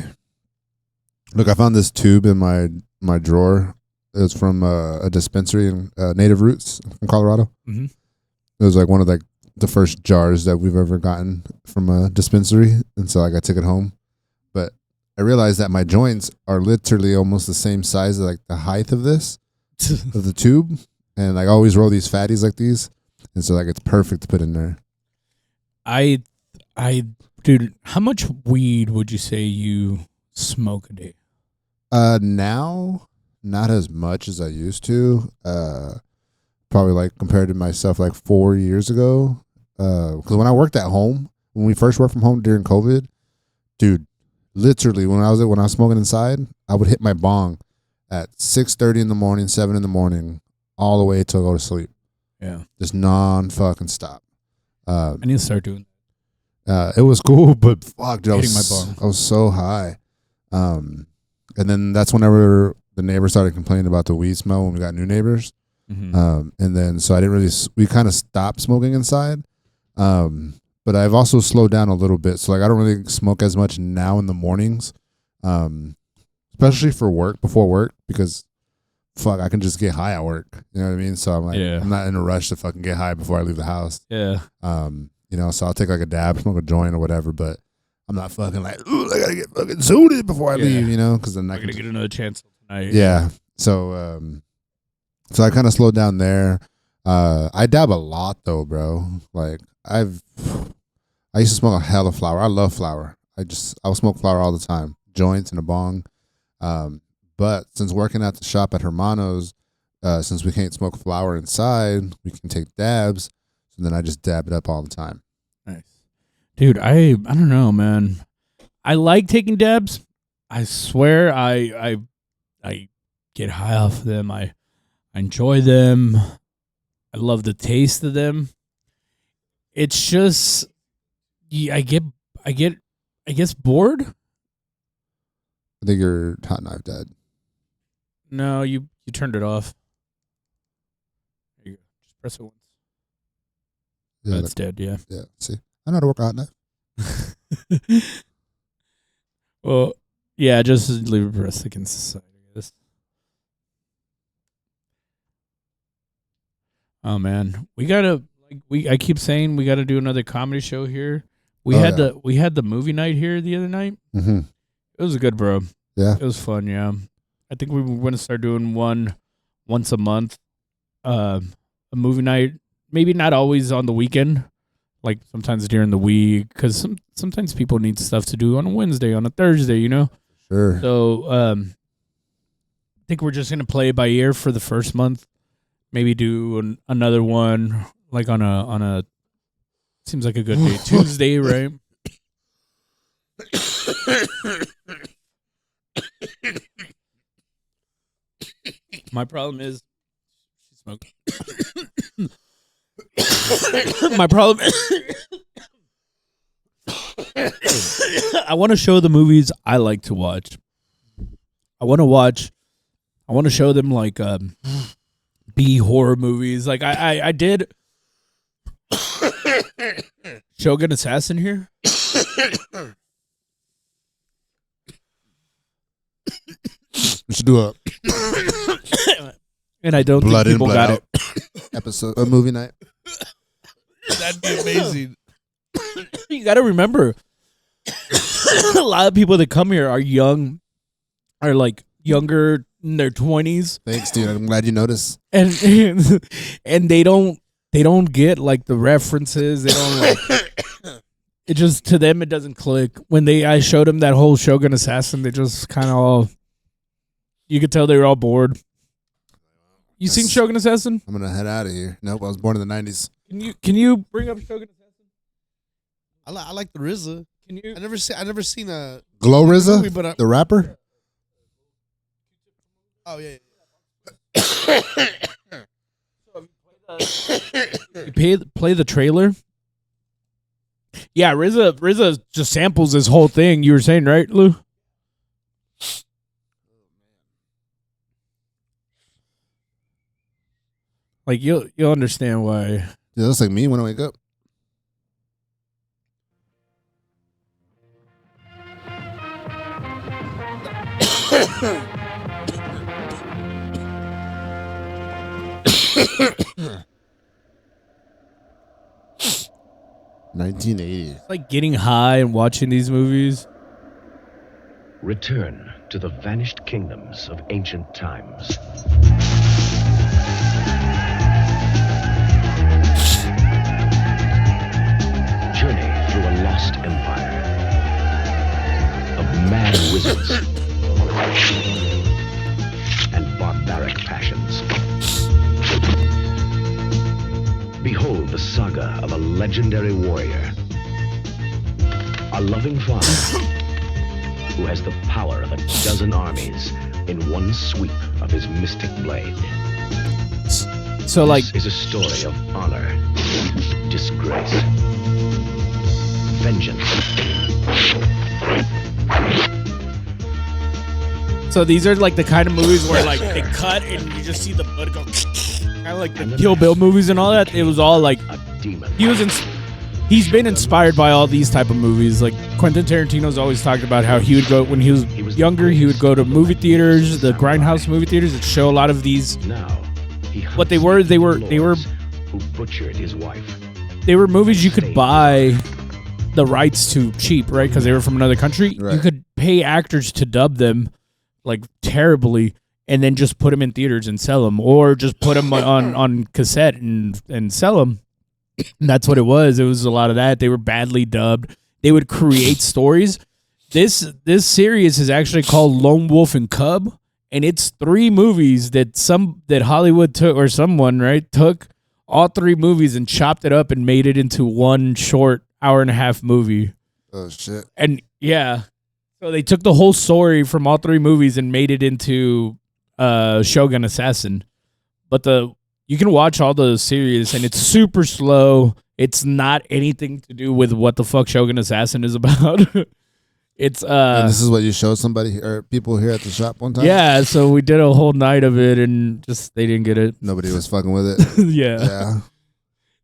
Look, I found this tube in my drawer. It was from a dispensary in Native Roots in Colorado. Mm-hmm. It was like one of the first jars that we've ever gotten from a dispensary, and so I took it home. But I realized that my joints are literally almost the same size, like the height of this of the tube, and I always roll these fatties like these, and so it's perfect to put in there. Dude, how much weed would you say you smoke a day? Now, not as much as I used to. Probably compared to myself 4 years ago. Because when I worked at home, when we first worked from home during COVID, dude, literally when I was smoking inside, I would hit my bong at 6:30 in the morning, 7 in the morning, all the way till I go to sleep. Yeah, just non-fucking stop. I need to start doing. It was cool, but fuck, dude, I was so high. And then that's whenever the neighbors started complaining about the weed smell when we got new neighbors. Mm-hmm. And then so I didn't really. We kind of stopped smoking inside. But I've also slowed down a little bit, so I don't really smoke as much now in the mornings, especially for work, before work, because fuck, I can just get high at work. You know what I mean? So I'm not in a rush to fucking get high before I leave the house. Yeah. So I'll take a dab, smoke a joint or whatever, but I'm not fucking ooh, I gotta get fucking zooted before I leave, because then I'm gonna get another chance tonight. Yeah. So I kind of slowed down there. I dab a lot though, bro. I used to smoke a hell of flower. I love flower. I would smoke flower all the time, joints and a bong. But since working at the shop at Hermano's, since we can't smoke flower inside, we can take dabs. So then I just dab it up all the time. Nice, dude. I don't know, man. I like taking dabs. I swear, I get high off of them. I enjoy them. I love the taste of them. It's just, I guess bored. I think your hot knife dead. No, you turned it off. There you go. Just press it once. Yeah, That's dead. Yeah. Yeah. See, I know how to work a hot knife. Well, yeah. Just leave it pressed against the side, I guess. Oh man, we gotta. I keep saying we gotta do another comedy show here. We had the movie night here the other night. Mm-hmm. It was good, bro. Yeah, it was fun. Yeah, I think we were going to start doing one once a month. A movie night, maybe not always on the weekend, like sometimes during the week, because sometimes people need stuff to do on a Wednesday, on a Thursday, Sure. So I think we're just gonna play it by ear for the first month. Maybe do another one like on a seems like a good day. Tuesday, right? My problem is she smoked. My problem I want to show the movies I like to watch. I want to show them like B horror movies. Like I did Shogun Assassin here. We should do a And I don't blood think in, people blood got out episode, a movie night. That'd be amazing. it. You got to remember, a lot of people that come here are young, are like younger in their 20s, Thanks, dude. I'm glad you noticed. and and they don't get like the references. They don't like. It just, to them it doesn't click. When I showed them that whole Shogun Assassin, they just kind of all. You could tell they were all bored. You seen Shogun Assassin? I'm gonna head out of here. Nope, I was born in the '90s. Can you bring up Shogun Assassin? I like the RZA. Can you? I never seen a Glow RZA, movie, but the rapper. oh yeah. You play the trailer. Yeah, RZA just samples this whole thing. You were saying, right, Lou? Like you'll understand why. Yeah, that's like me when I wake up. $1980. It's like getting high and watching these movies. Return to the vanished kingdoms of ancient times. Journey through a lost empire of mad wizards and barbaric passions. Behold the saga of a legendary warrior, a loving father who has the power of a dozen armies in one sweep of his mystic blade. So like This is a story of honor, disgrace, vengeance. So these are like the kind of movies where like they cut and you just see the blood go kind of like the Kill Bill movies and all that. It was all like A demon. he's been inspired by all these type of movies. Like Quentin Tarantino's always talked about how he would go when he was younger, he would go to movie theaters, the grindhouse movie theaters that show a lot of these. Now, he What they hunts were lords who butchered his wife. they were movies you could buy the rights to cheap, right? Because they were from another country. Right. You could pay actors to dub them like terribly, and then just put them in theaters and sell them, or just put them on cassette and sell them. And that's what it was. It was a lot of that. They were badly dubbed. They would create stories. This series is actually called Lone Wolf and Cub, and it's 3 movies that Hollywood took, or someone, right, took all 3 movies and chopped it up and made it into one short hour-and-a-half movie. Oh shit! And yeah, so they took the whole story from all 3 movies and made it into Shogun Assassin. But you can watch all the series, and it's super slow. It's not anything to do with what the fuck Shogun Assassin is about. It's And this is what you showed somebody or people here at the shop one time. yeah. So we did a whole night of it, and just they didn't get it. Nobody was fucking with it. Yeah.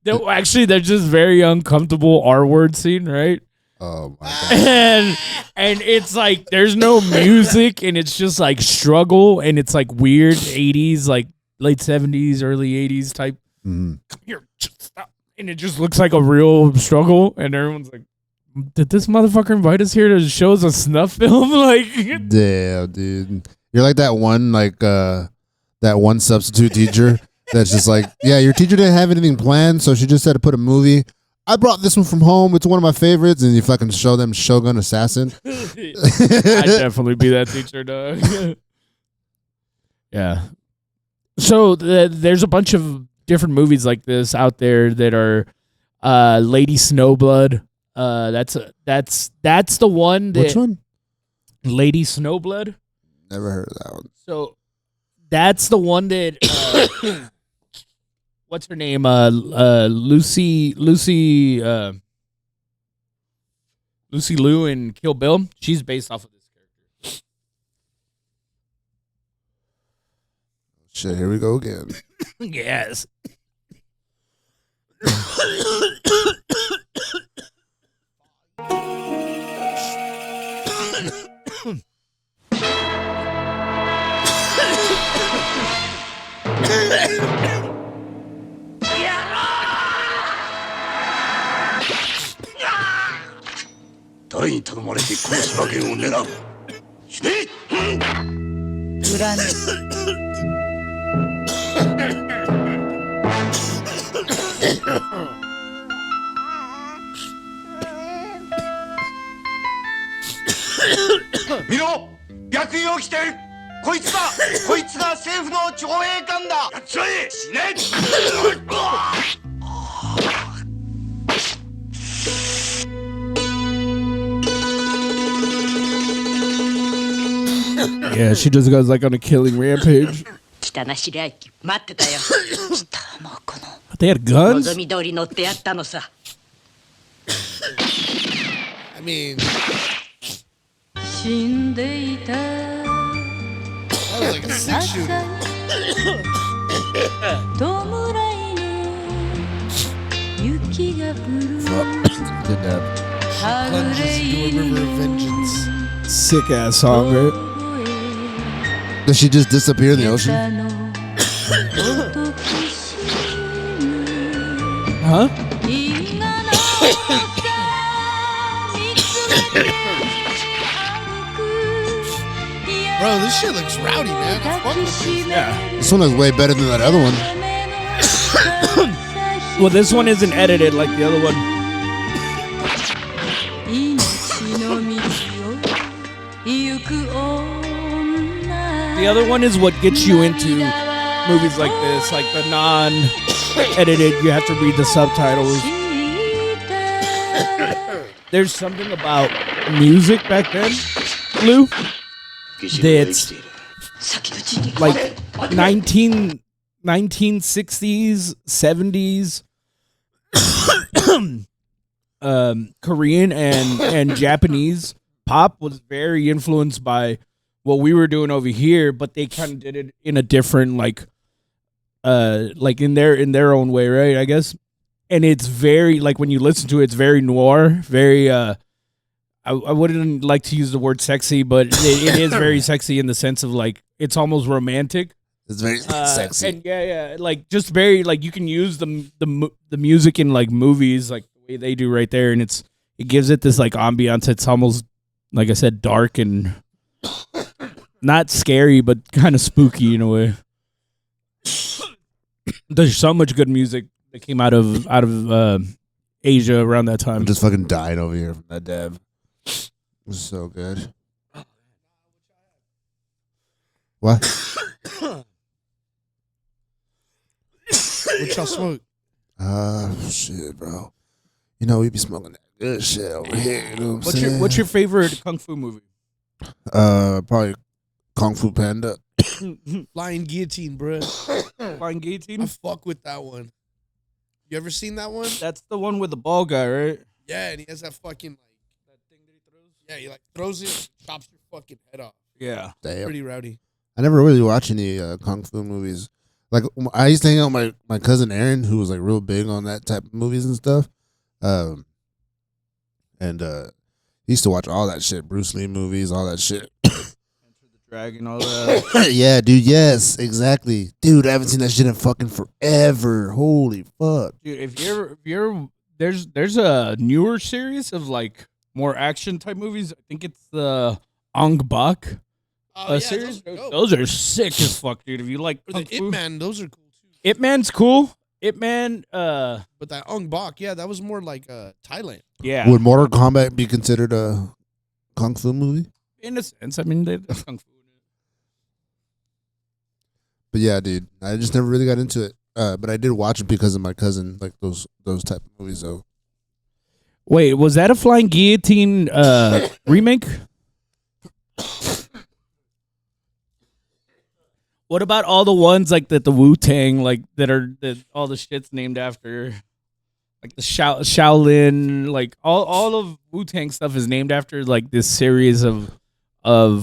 Yeah. Actually, there's just very uncomfortable R-word scene, right? Oh my god. And it's like there's no music, and it's just like struggle, and it's like weird 80s, like late 70s, early 80s type. Mhm. Come here, just stop. And it just looks like a real struggle, and everyone's like, did this motherfucker invite us here to show us a snuff film? Like, Damn, dude. You're like that one substitute teacher that's just like, yeah, your teacher didn't have anything planned, so she just had to put a movie. I brought this one from home. It's one of my favorites, and you fucking show them Shogun Assassin. I'd definitely be that teacher, dog. Yeah. So there's a bunch of different movies like this out there that are Lady Snowblood. That's the one that Which one? Lady Snowblood. Never heard of that one. So that's the one that what's her name? Lucy Lucy Liu in Kill Bill. She's based off of this character. Shit, here we go again. Yes. Yeah, she just goes like on a killing rampage. 北な白雪待ってたよ。もうこの They had guns? 望み通り乗ってやったのさ。I mean, 死んでいた that was like a six-shooter. 弔いの雪が降る Did that. Plunges into a river of vengeance. Sick ass song, right? Does she just disappear in the ocean? Huh? Bro, this shit looks rowdy, man. I fuck with this. Yeah. This one looks way better than that other one. Well, this one isn't edited like the other one. The other one is what gets you into movies like this, like the non-edited. You have to read the subtitles. There's something about music back then, Lou, that's like 1960s, 70s, Korean and Japanese pop was very influenced by what we were doing over here, but they kind of did it in a different like in their own way, right? I guess. And it's very like when you listen to it, it's very noir, very I wouldn't like to use the word sexy, but it is very sexy in the sense of like it's almost romantic. It's very sexy. And yeah, like just very like you can use the music in like movies like the way they do right there, and it gives it this like ambiance. It's almost like I said, dark and not scary, but kind of spooky in a way. There's so much good music that came out of Asia around that time. I'm just fucking dying over here from that dab. It was so good. What? What y'all smoke? Shit, bro. You know, we be smoking that good shit over here. You know what I'm saying? What's your favorite kung fu movie? Probably Kung Fu Panda. Flying Guillotine, bro. Flying I Guillotine? fuck with that one. You ever seen that one? That's the one with the ball guy, right? Yeah, and he has that fucking like that thing that he throws. Yeah, he like throws it, chops your fucking head off. Yeah. Damn. Pretty rowdy. I never really watched any Kung Fu movies. Like, I used to hang out with my cousin Aaron, who was like real big on that type of movies and stuff. And he used to watch all that shit, Bruce Lee movies, all that shit. Dragon, all that. Yeah, dude. Yes, exactly, dude. I haven't seen that shit in fucking forever. Holy fuck, Dude, if you're there's a newer series of like more action type movies. I think it's the Ong Bak series. Those are sick as fuck, dude. If you like Or kung the fu. Ip Man, those are cool too. Ip Man's cool. Ip Man, But that Ong Bak, yeah, that was more like Thailand. yeah. would Mortal Kombat be considered a kung fu movie? In a sense, I mean, there's kung fu in it. But yeah, dude, I just never really got into it. But I did watch it because of my cousin, like those type of movies, though. Wait, was that a Flying Guillotine remake? What about all the ones like that the Wu-Tang like that all the shit's named after? Like the Shaolin, like all of Wu-Tang stuff is named after like this series of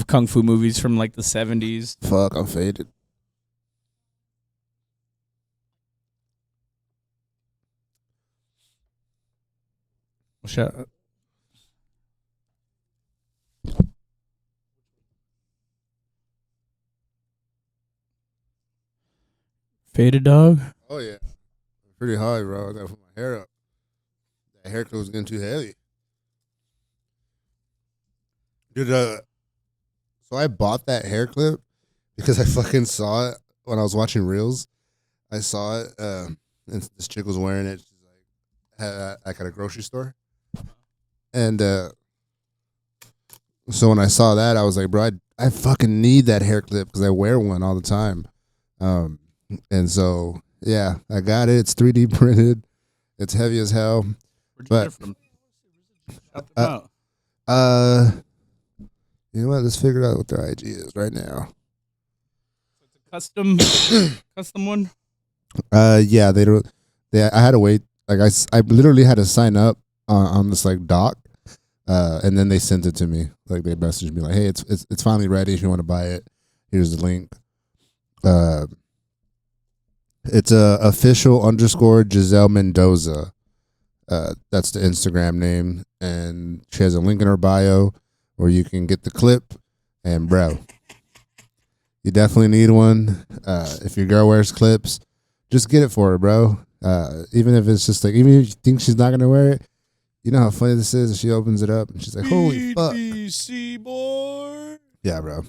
kung fu movies from like the 70s. Fuck, I'm faded. Faded dog. Oh yeah, pretty hard, bro. I gotta put my hair up. That haircut was getting too heavy. Dude, so I bought that hair clip because I fucking saw it when I was watching Reels. I saw it, and this chick was wearing it. She's like at a grocery store, and so when I saw that, I was like, bro, I fucking need that hair clip because I wear one all the time. And so yeah, I got it. It's 3D printed. It's heavy as hell. Where'd you But get it from? Shout them out. You know what? Let's figure out what their IG is right now. Custom one. Yeah, I had to wait. Like I literally had to sign up on this like doc, and then they sent it to me. Like they messaged me like, "Hey, it's finally ready. If you want to buy it, here's the link." It's official _ Giselle Mendoza. That's the Instagram name, and she has a link in her bio where you can get the clip. And bro, you definitely need one. If your girl wears clips, just get it for her, bro. Even if it's just like, even if you think she's not gonna wear it, you know how funny this is. And she opens it up and she's like, "Holy fuck, BBC boy." yeah, bro."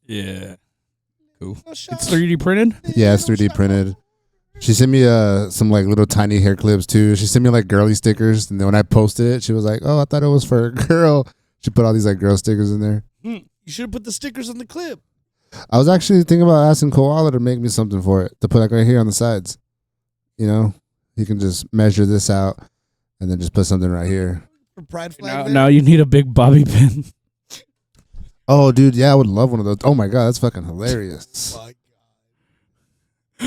Yeah. Cool. It's 3D printed? Yeah, it's 3D printed. She sent me some like little tiny hair clips too. She sent me like girly stickers, and then when I posted it, she was like, "Oh, I thought it was for a girl." She put all these like girl stickers in there. You should have put the stickers on the clip. I was actually thinking about asking Koala to make me something for it to put like right here on the sides. You know, he can just measure this out and then just put something right here. For Pride Flag. Now you need a big bobby pin. Oh, dude, yeah, I would love one of those. Oh my god, that's fucking hilarious. Oh my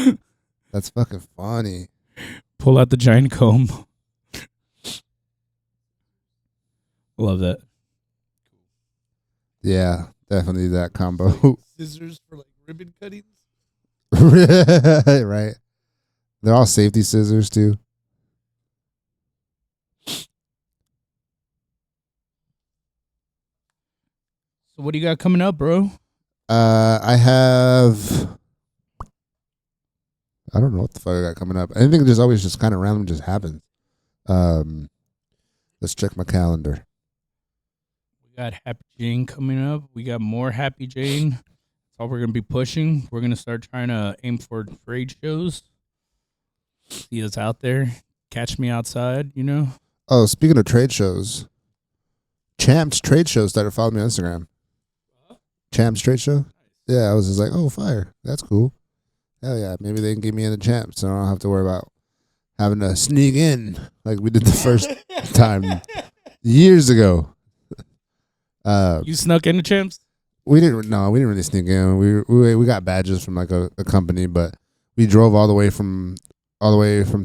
God. That's fucking funny. Pull out the giant comb. Love that. Yeah, definitely that combo. Scissors for like ribbon cuttings. Right. They're all safety scissors too. So what do you got coming up, bro? I don't know what the fuck I got coming up. Anything just always just kind of random just happens. Let's check my calendar. We got Happy Jane coming up. We got more Happy Jane. That's all we're gonna be pushing. We're gonna start trying to aim for trade shows. See us out there. Catch me outside, you know. Oh, speaking of trade shows, Champ's Trade Show started following me on Instagram. Champ's Trade Show? Yeah, I was just like, oh, fire. That's cool. Hell yeah. Maybe they can get me in the Champ so I don't have to worry about having to sneak in like we did the first time years ago. You snuck into Champs? We didn't really sneak in. We got badges from like a company, but we drove all the way from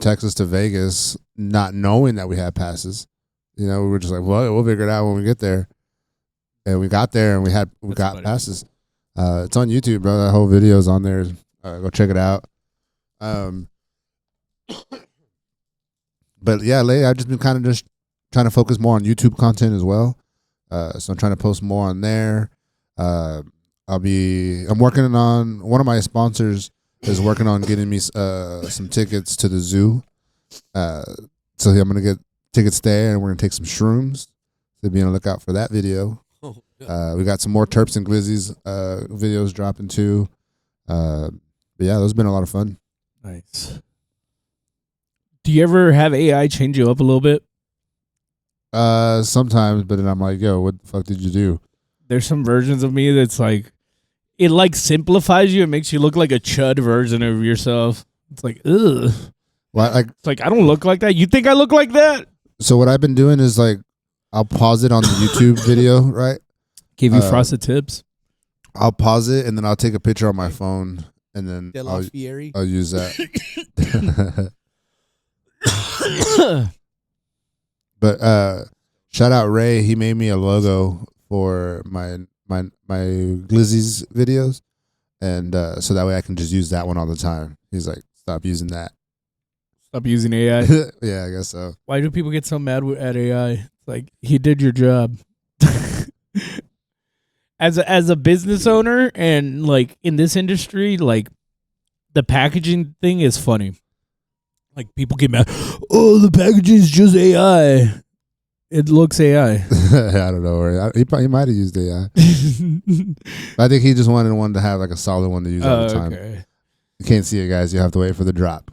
Texas to Vegas not knowing that we had passes. You know, we were just like, well, we'll figure it out when we get there. And we got there and we got funny. passes. It's on YouTube, bro. That whole video is on there. Go check it out. But yeah, lately I've just been kind of just trying to focus more on YouTube content as well. So I'm trying to post more on there. I'm working on, one of my sponsors is working on getting me some tickets to the zoo. So I'm gonna get tickets there, and we're gonna take some shrooms. So be on the lookout for that video. Oh, yeah. We got some more Terps and Glizzies videos dropping too. But yeah, those have been a lot of fun. Nice. Do you ever have AI change you up a little bit? Sometimes, but then I'm like, yo, what the fuck did you do? There's some versions of me that's like, it like simplifies you. It makes you look like a chud version of yourself. It's like, ugh. Well, like, It's like, I don't look like that. You think I look like that? so what I've been doing is like, I'll pause it on the YouTube video, right? Give you frosted tips. I'll pause it and then I'll take a picture on my phone and then De La Fieri. I'll use that. But shout out Ray. He made me a logo for my Glizzy's videos, and so that way I can just use that one all the time. He's like, stop using that. Stop using AI. Yeah, I guess so. Why do people get so mad at AI? It's like, he did your job. As a business owner and like in this industry, like the packaging thing is funny. Like people get mad. Oh, the packaging is just AI. It looks AI. I don't know. He might have used AI. I think he just wanted one to have like a solid one to use all the time. Okay. You can't see it, guys. You have to wait for the drop.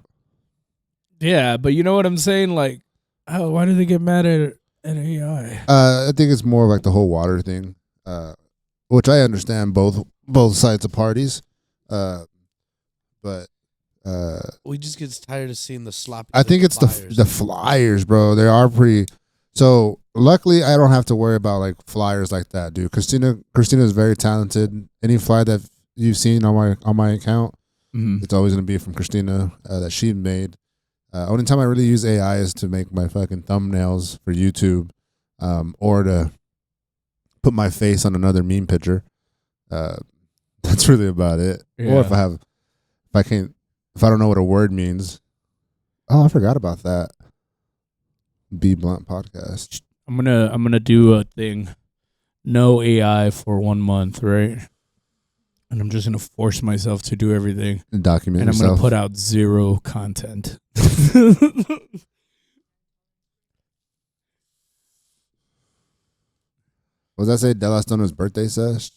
Yeah, but you know what I'm saying? Like, oh, why do they get mad at AI? I think it's more of like the whole water thing, which I understand both sides of parties. But We just get tired of seeing the sloppy. I think it's the flyers, bro. They are pretty. So luckily, I don't have to worry about like flyers like that, dude. Christina is very talented. Any flyer that you've seen on my account, it's always gonna be from Christina that she made. Only time I really use AI is to make my fucking thumbnails for YouTube, or to put my face on another meme picture. That's really about it. Yeah. Or if I don't know what a word means. Oh, I forgot about that. Be Blunt podcast. I'm gonna do a thing. No AI for 1 month, right? And I'm just gonna force myself to do everything. And document And I'm yourself. gonna put out 0 content. Was that say Delastono's birthday sesh?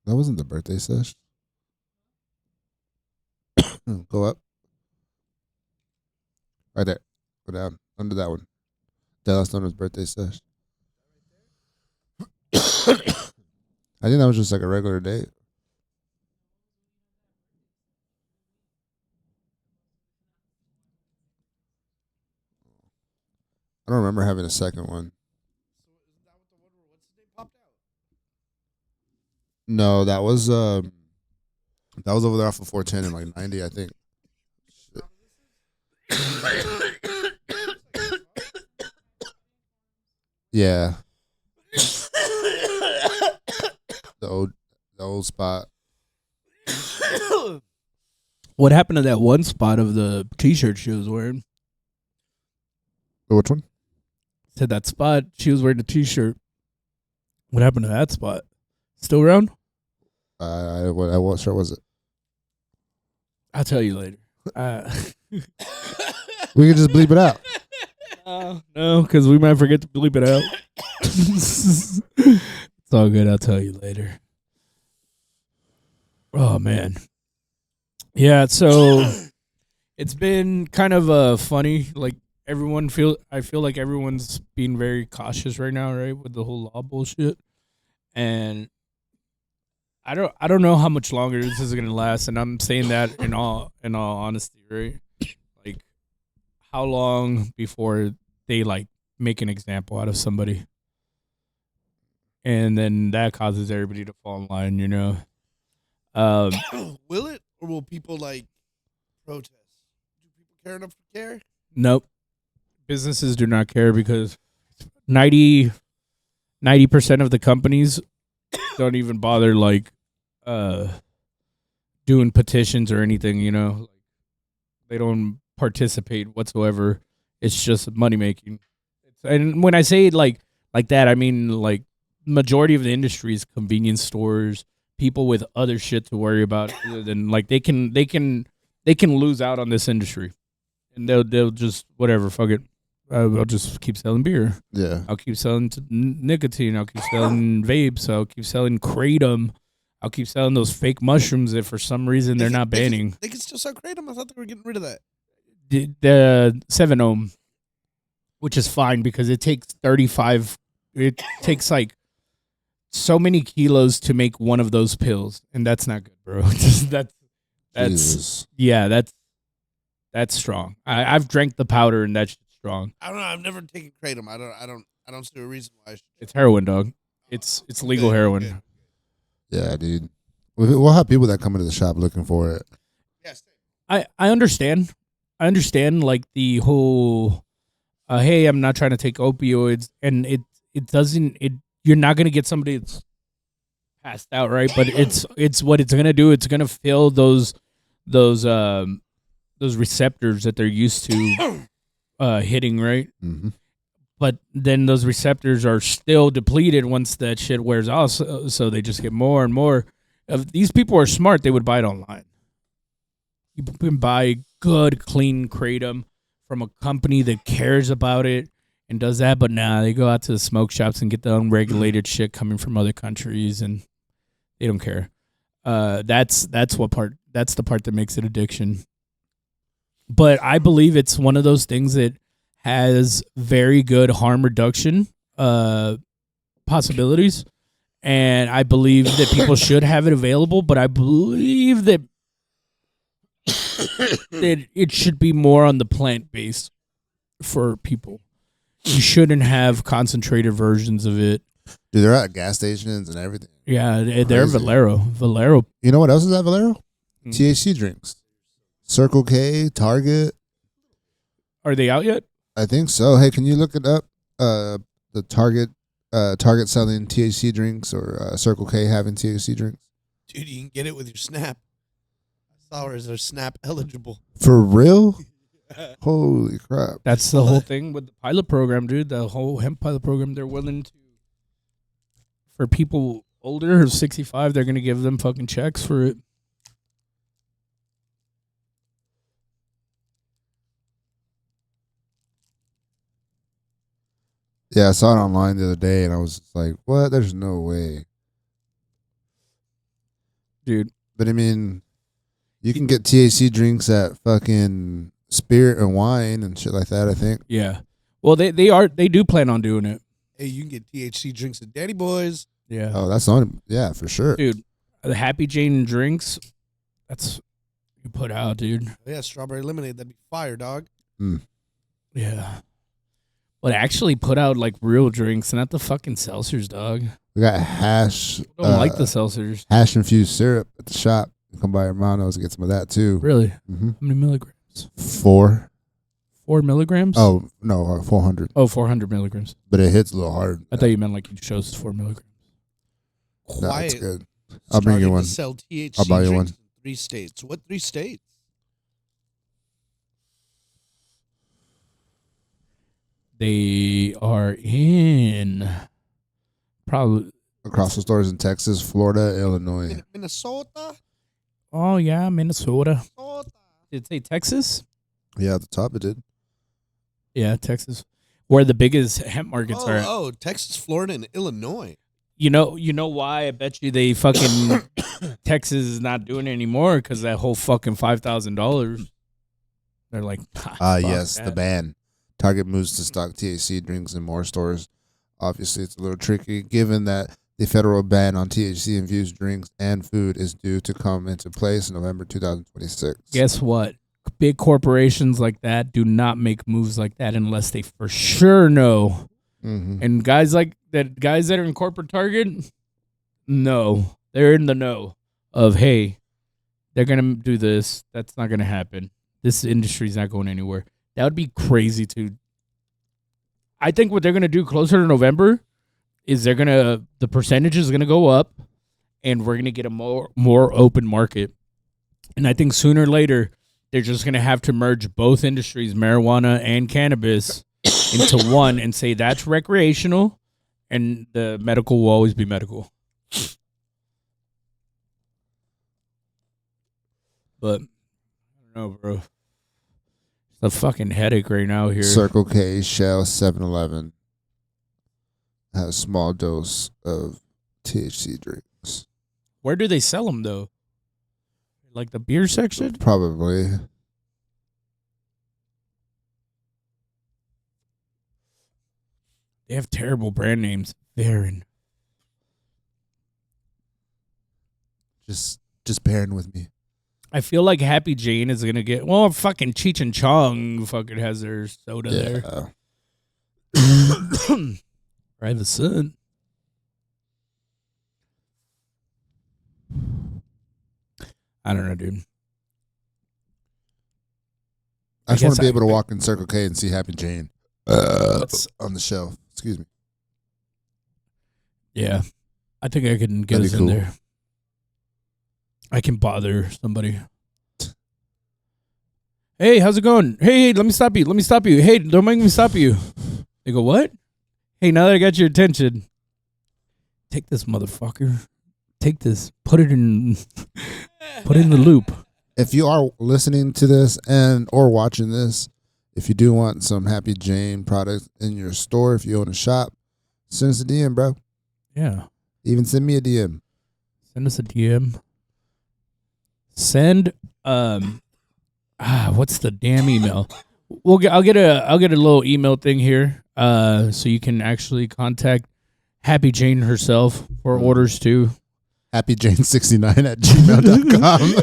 That wasn't the birthday sesh. Go up. Right there. Go down. Under that one. Delastono's birthday sesh. I think that was just like a regular date. I don't remember having a second one. No, that was over there off of 410 in like 90, I think. Yeah. The old spot. What happened to that one spot of the t-shirt she was wearing? Which one? Said that spot she was wearing a t-shirt. What happened to that spot? Still around? What shirt was it? I'll tell you later. We can just bleep it out. No, because we might forget to bleep it out. It's all good. I'll tell you later. Oh, man. Yeah, so it's been kind of funny. Like, I feel like everyone's being very cautious right now, right, with the whole law bullshit. And I don't know how much longer this is gonna last, and I'm saying that in all honesty, right? Like, how long before they like make an example out of somebody, and then that causes everybody to fall in line, you know? Will it, or will people like protest? Do people care enough to care? Nope. Businesses do not care because 90% of the companies don't even bother like doing petitions or anything, you know. Like, they don't participate whatsoever. It's just money making. And when I say it like that, I mean like majority of the industry is convenience stores, people with other shit to worry about other than like they can lose out on this industry. And they'll just whatever, fuck it. I'll just keep selling beer. Yeah. I'll keep selling nicotine. I'll keep selling vapes. I'll keep selling kratom. I'll keep selling those fake mushrooms that for some reason they're not banning. They can still sell kratom. I thought they were getting rid of that. The 7 ohm, which is fine because it takes 35. It takes like so many kilos to make one of those pills, and that's not good, bro. that's Jesus. yeah, that's strong. I've drank the powder, and that's strong. strong. I don't know. I've never taken kratom. I don't see a reason why I should. It's heroin, dog. It's legal Good, heroin. good. Yeah, dude. We'll have people that come into the shop looking for it. Yes. I understand. I understand like the whole hey, I'm not trying to take opioids, and it doesn't you're not gonna get somebody that's passed out, right? But it's what it's gonna do. It's gonna fill those receptors that they're used to hitting, right? Mm-hmm. But then those receptors are still depleted once that shit wears off, so they just get more and more. If these people are smart, they would buy it online. You can buy good, clean kratom from a company that cares about it and does that, but nah, they go out to the smoke shops and get the unregulated shit coming from other countries, and they don't care. That's the part that makes it addiction. But I believe it's one of those things that has very good harm reduction possibilities, and I believe that people should have it available. But I believe that it should be more on the plant base for people. You shouldn't have concentrated versions of it. Dude, they're at gas stations and everything. Yeah, they're Crazy. Valero. You know what else is at Valero? Hmm. THC drinks. Circle K, Target. Are they out yet? I think so. Hey, can you look it up? The Target selling THC drinks or Circle K having THC drinks. Dude, you can get it with your Snap. Sours are Snap eligible. For real? Holy crap. That's the whole thing with the pilot program, dude. The whole hemp pilot program, they're willing to, for people older, 65, they're going to give them fucking checks for it. Yeah, I saw it online the other day and I was like, what? There's no way. Dude. But I mean, you can get THC drinks at fucking Spirit and Wine and shit like that, I think. Yeah. Well, they do plan on doing it. Hey, you can get THC drinks at Daddy Boys. Yeah. Oh, that's not, yeah, for sure. Dude, the Happy Jane drinks, that's you put out, dude. Oh, yeah, strawberry lemonade. That'd be fire, dog. Mm. Yeah. But actually put out like real drinks, not the fucking seltzers, dog. We got hash. I don't like the seltzers. Hash infused syrup at the shop. You come by Hermanos and get some of that too. Really? Mm-hmm. How many milligrams? 4. 4 milligrams? Oh, no, 400. Oh, 400 milligrams. But it hits a little hard. I thought you meant like you chose 4 milligrams. No, Quiet. it's good. I'll bring you Started one. to sell THC I'll buy you drinks one. in 3 states. What 3 states? They are in probably. Across the stores in Texas, Florida, Illinois. Minnesota? Oh, yeah, Minnesota. Minnesota. Did it say Texas? Yeah, at the top it did. Yeah, Texas. Where the biggest hemp markets are. Oh, Texas, Florida, and Illinois. You know why? I bet you they fucking Texas is not doing it anymore because that whole fucking $5,000. They're like, fuck Yes, that. the ban. Target moves to stock THC drinks in more stores. Obviously, it's a little tricky given that the federal ban on THC-infused drinks and food is due to come into place in November 2026. Guess what? Big corporations like that do not make moves like that unless they for sure know. Mm-hmm. And guys that are in corporate Target, no, they're in the know of, hey, they're gonna do this. That's not gonna happen. This industry's not going anywhere. That would be crazy too. I think what they're gonna do closer to November is the percentage is gonna go up, and we're gonna get a more open market. And I think sooner or later they're just gonna have to merge both industries, marijuana and cannabis, into one and say that's recreational, and the medical will always be medical. But I don't know, bro. It's a fucking headache right now here. Circle K, Shell, 7-Eleven has a small dose of THC drinks. Where do they sell them though? Like the beer section? Probably. They have terrible brand names. Baron. Just bearing with me. I feel like Happy Jane is gonna get fucking Cheech and Chong fucking has their soda there. I have a son. I don't know, dude. I just want to be able to walk in Circle K and see Happy Jane on the shelf. Excuse me. Yeah. I think I can get us in there. I can bother somebody. Hey, how's it going? Hey, let me stop you. Let me stop you. Hey, don't make me stop you. They go, what? Hey, now that I got your attention, take this, motherfucker. Take this. Put it in the loop. If you are listening to this or watching this, if you do want some Happy Jane products in your store, if you own a shop, send us a DM, bro. Yeah. Even send me a DM. Send us a DM. Send what's the damn email? I'll get a little email thing here, so you can actually contact Happy Jane herself for orders too. HappyJane69 at gmail.com.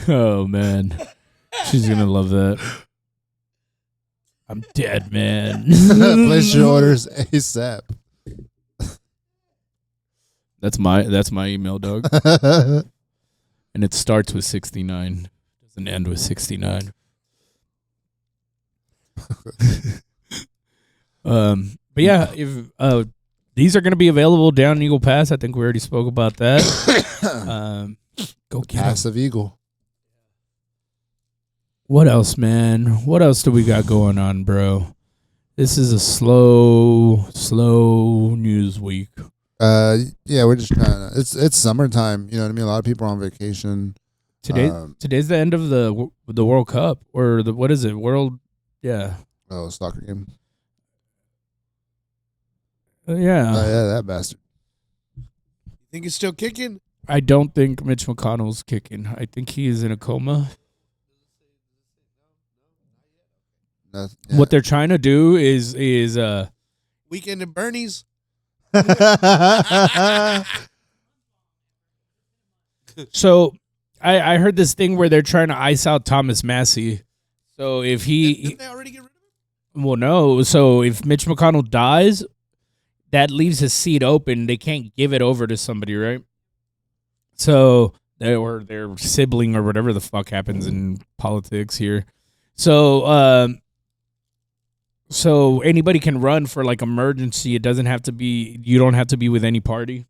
Oh man, she's gonna love that. I'm dead, man. Place your orders ASAP. That's my email, dog. And it starts with 69. Doesn't end with 69. But yeah, if these are going to be available down in Eagle Pass. I think we already spoke about that. Go get Passive Eagle. What else, man? What else do we got going on, bro? This is a slow news week. Yeah, we're just kind of it's summertime. You know what I mean? A lot of people are on vacation. Today's the end of the World Cup or what is it? Yeah. Oh, soccer game. Yeah. Oh yeah, that bastard. You think he's still kicking? I don't think Mitch McConnell's kicking. I think he is in a coma. Yeah. What they're trying to do is Weekend at Bernie's. So I heard this thing where they're trying to ice out Thomas Massey. So if Didn't they already get rid of him? well, no. So if Mitch McConnell dies, that leaves his seat open. They can't give it over to somebody, right? So their sibling or whatever the fuck happens in politics here. So so anybody can run for like emergency. It doesn't have to be. You don't have to be with any party.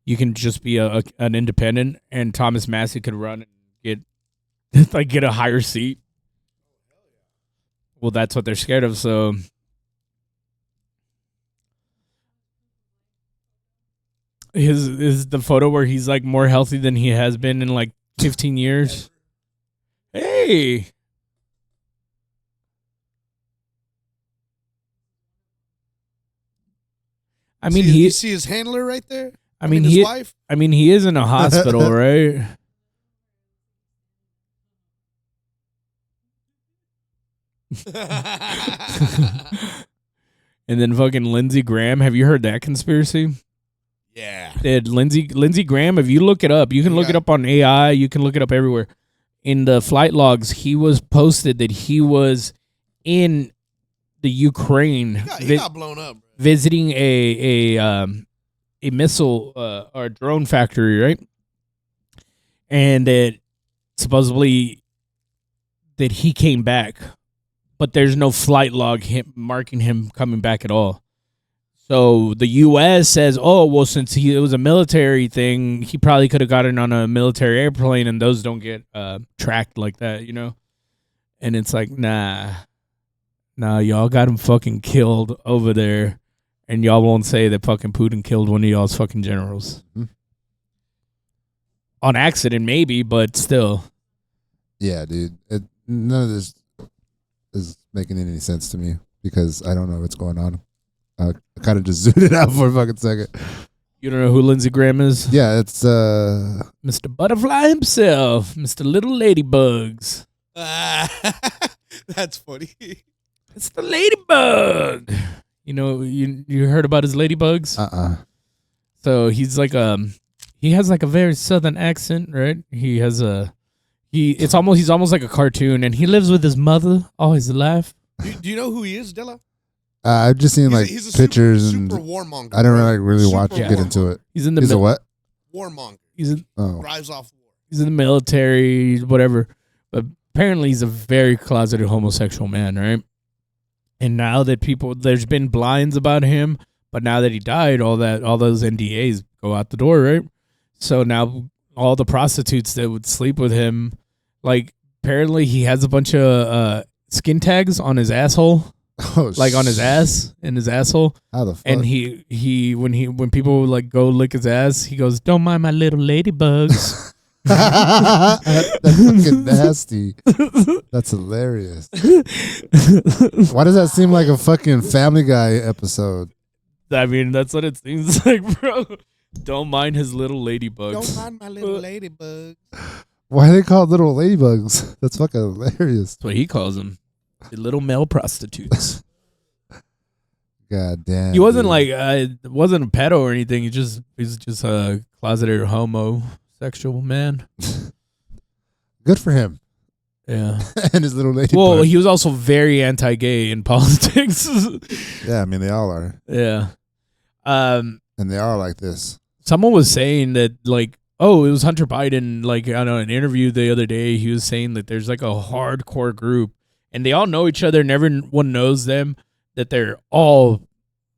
You can just be an independent, and Thomas Massey could run and get a higher seat. Well, that's what they're scared of. So is the photo where he's like more healthy than he has been in like 15 years. Hey. I mean, you see his handler right there? I mean, his wife? I mean, he is in a hospital, right? And then fucking Lindsey Graham. Have you heard that conspiracy? Yeah. That Lindsey Graham, if you look it up, you can look it up on AI. You can look it up everywhere. In the flight logs, he was posted that he was in the Ukraine. He got blown up. Bro. Visiting a missile or a drone factory, right? And that supposedly that he came back, but there's no flight log marking him coming back at all. So the U.S. says, oh, well, since it was a military thing, he probably could have gotten on a military airplane, and those don't get tracked like that, you know? And it's like, nah, y'all got him fucking killed over there, and y'all won't say that fucking Putin killed one of y'all's fucking generals. Mm-hmm. On accident, maybe, but still. Yeah, dude. None of this is making any sense to me because I don't know what's going on. I kind of just zoomed it out for a fucking second. You don't know who Lindsey Graham is? Yeah, it's Mr. Butterfly himself, Mr. Little Ladybugs. That's funny. It's the ladybug. You know, you heard about his ladybugs? Uh-uh. So he's like he has like a very southern accent, right? He's almost like a cartoon, and he lives with his mother all his life. Do you know who he is, Della? I've just seen like He's a pictures super and warmonger. I don't bro. really Super watch get into it. He's in the He's a what? Warmonger. Oh, Drives off war. He's in the military, whatever. But apparently, he's a very closeted homosexual man, right? And now that there's been blinds about him, but now that he died, all those NDAs go out the door, right? So now all the prostitutes that would sleep with him, like apparently he has a bunch of skin tags on his asshole, like on his ass and his asshole. How the fuck? And when people like go lick his ass, he goes, "Don't mind my little ladybugs." That's fucking nasty. That's hilarious. Why does that seem like a fucking Family Guy episode? I mean, that's what it seems like, bro. Don't mind his little ladybugs. Don't mind my little ladybug. Why are they called little ladybugs? That's fucking hilarious. That's what he calls them. The little male prostitutes. God damn. He wasn't dude. like wasn't a pedo or anything. He's just a closeted homosexual man. Good for him. Yeah. And his little ladybug. Well, he was also very anti-gay in politics. Yeah, I mean they all are. Yeah. And they are like this. Someone was saying that like, oh, it was Hunter Biden. Like I know an interview the other day, he was saying that there's like a hardcore group, and they all know each other, and everyone knows them. That they're all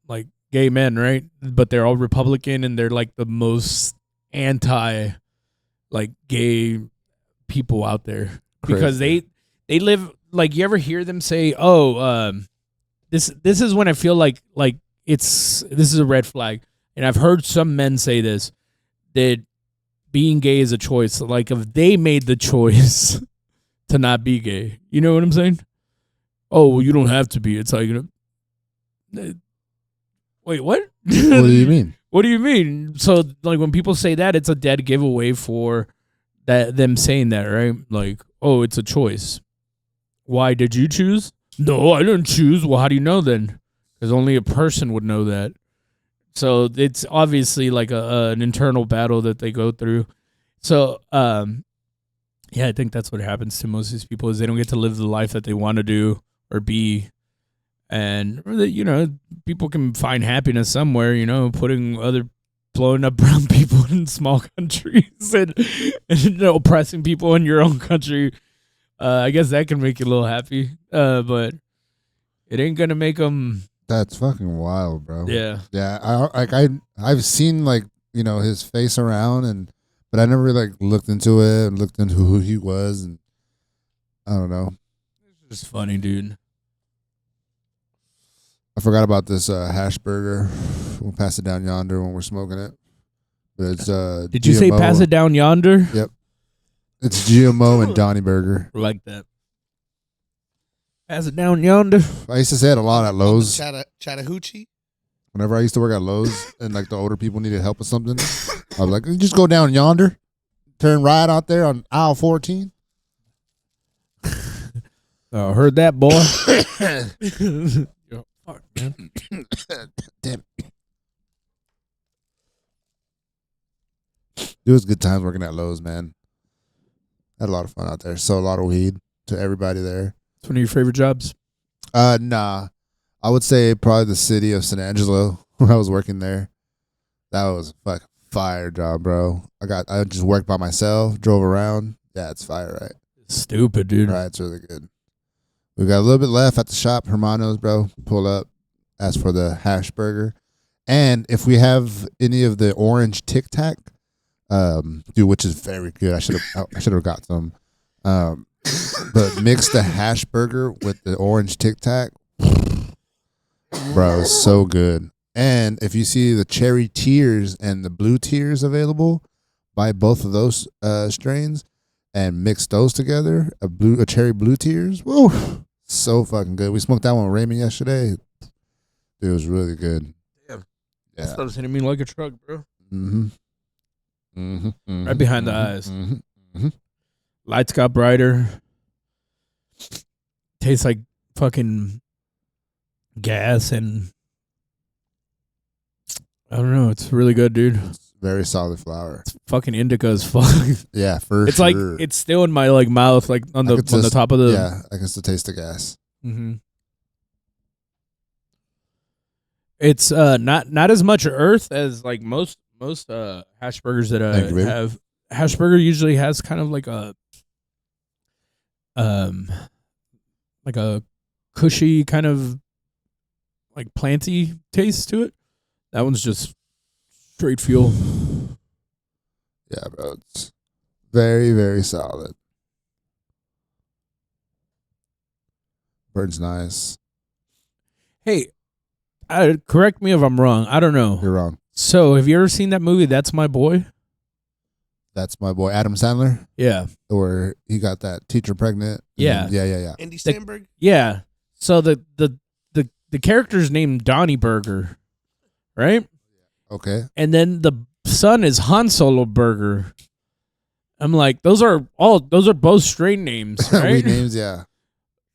like gay men, right? But they're all Republican, and they're like the most anti, like gay people out there because they live like. You ever hear them say, "Oh, this is when I feel like this is a red flag," and I've heard some men say this that being gay is a choice. Like if they made the choice to not be gay, you know what I'm saying? Oh, well, you don't have to be. It's like. Wait, what? What do you mean? What do you mean? So, like, when people say that, it's a dead giveaway for them saying that, right? Like, oh, it's a choice. Why did you choose? No, I didn't choose. Well, how do you know then? Because only a person would know that. So it's obviously like an internal battle that they go through. So, yeah, I think that's what happens to most of these people is they don't get to live the life that they want to do or be. And, you know, people can find happiness somewhere, you know, blowing up brown people in small countries and you know, oppressing people in your own country. I guess that can make you a little happy. But it ain't going to make them. That's fucking wild, bro. Yeah. Yeah. I've seen like, you know, his face around but I never really like looked into it and looked into who he was. And I don't know. It's just funny, dude. I forgot about this hash burger. We'll pass it down yonder when we're smoking it. But it's Did you say GMO. pass it down yonder? Yep. It's GMO and Donnie Burger. Like that. Pass it down yonder. I used to say it a lot at Lowe's. Chattahoochee. Whenever I used to work at Lowe's and like the older people needed help with something, I was like, "You just go down yonder, turn right out there on aisle 14. Heard that, boy. Fuck, man. Damn. It was good times working at Lowe's, man. Had a lot of fun out there. Sold a lot of weed to everybody there. It's one of your favorite jobs. Nah. I would say probably the city of San Angelo when I was working there. That was a fucking fire job, bro. I just worked by myself, drove around. Yeah, it's fire, right? Stupid, dude. Right, it's really good. We got a little bit left at the shop, Hermanos, bro. Pull up, ask for the hash burger. And if we have any of the orange Tic Tac, dude, which is very good. I should have got some. But mix the hash burger with the orange Tic Tac. Bro, it's so good. And if you see the cherry tears and the blue tears available, buy both of those strains and mix those together. A cherry blue tears. Woo! So fucking good. We smoked that one with Raymond yesterday. It was really good. Damn. Yeah. That was hitting me like a truck, bro. Mm-hmm. Mm-hmm. Mm-hmm. Right behind the eyes. Mm-hmm. Mm-hmm. Lights got brighter. Tastes like fucking gas and I don't know. It's really good, dude. It's Very solid flower. Fucking indica as fuck. Yeah, for It's sure. like it's still in my like mouth, like on the top of the. Yeah, I can still taste the gas. Mm-hmm. It's not as much earth as like most hash burgers that I Thank you, baby. have. Hash burger usually has kind of like a cushy kind of like planty taste to it. That one's just straight fuel. Yeah, bro. It's very, very solid. Burns nice. Hey, correct me if I'm wrong. I don't know. You're wrong. So, have you ever seen that movie, That's My Boy? That's my boy Adam Sandler, Yeah. where he got that teacher pregnant. Yeah. Yeah. Andy Samberg. Yeah. So the character's named Donnie Burger, right? Okay. And then the son is Han Solo Burger. I'm like, those are both straight names, right? Weed names, yeah.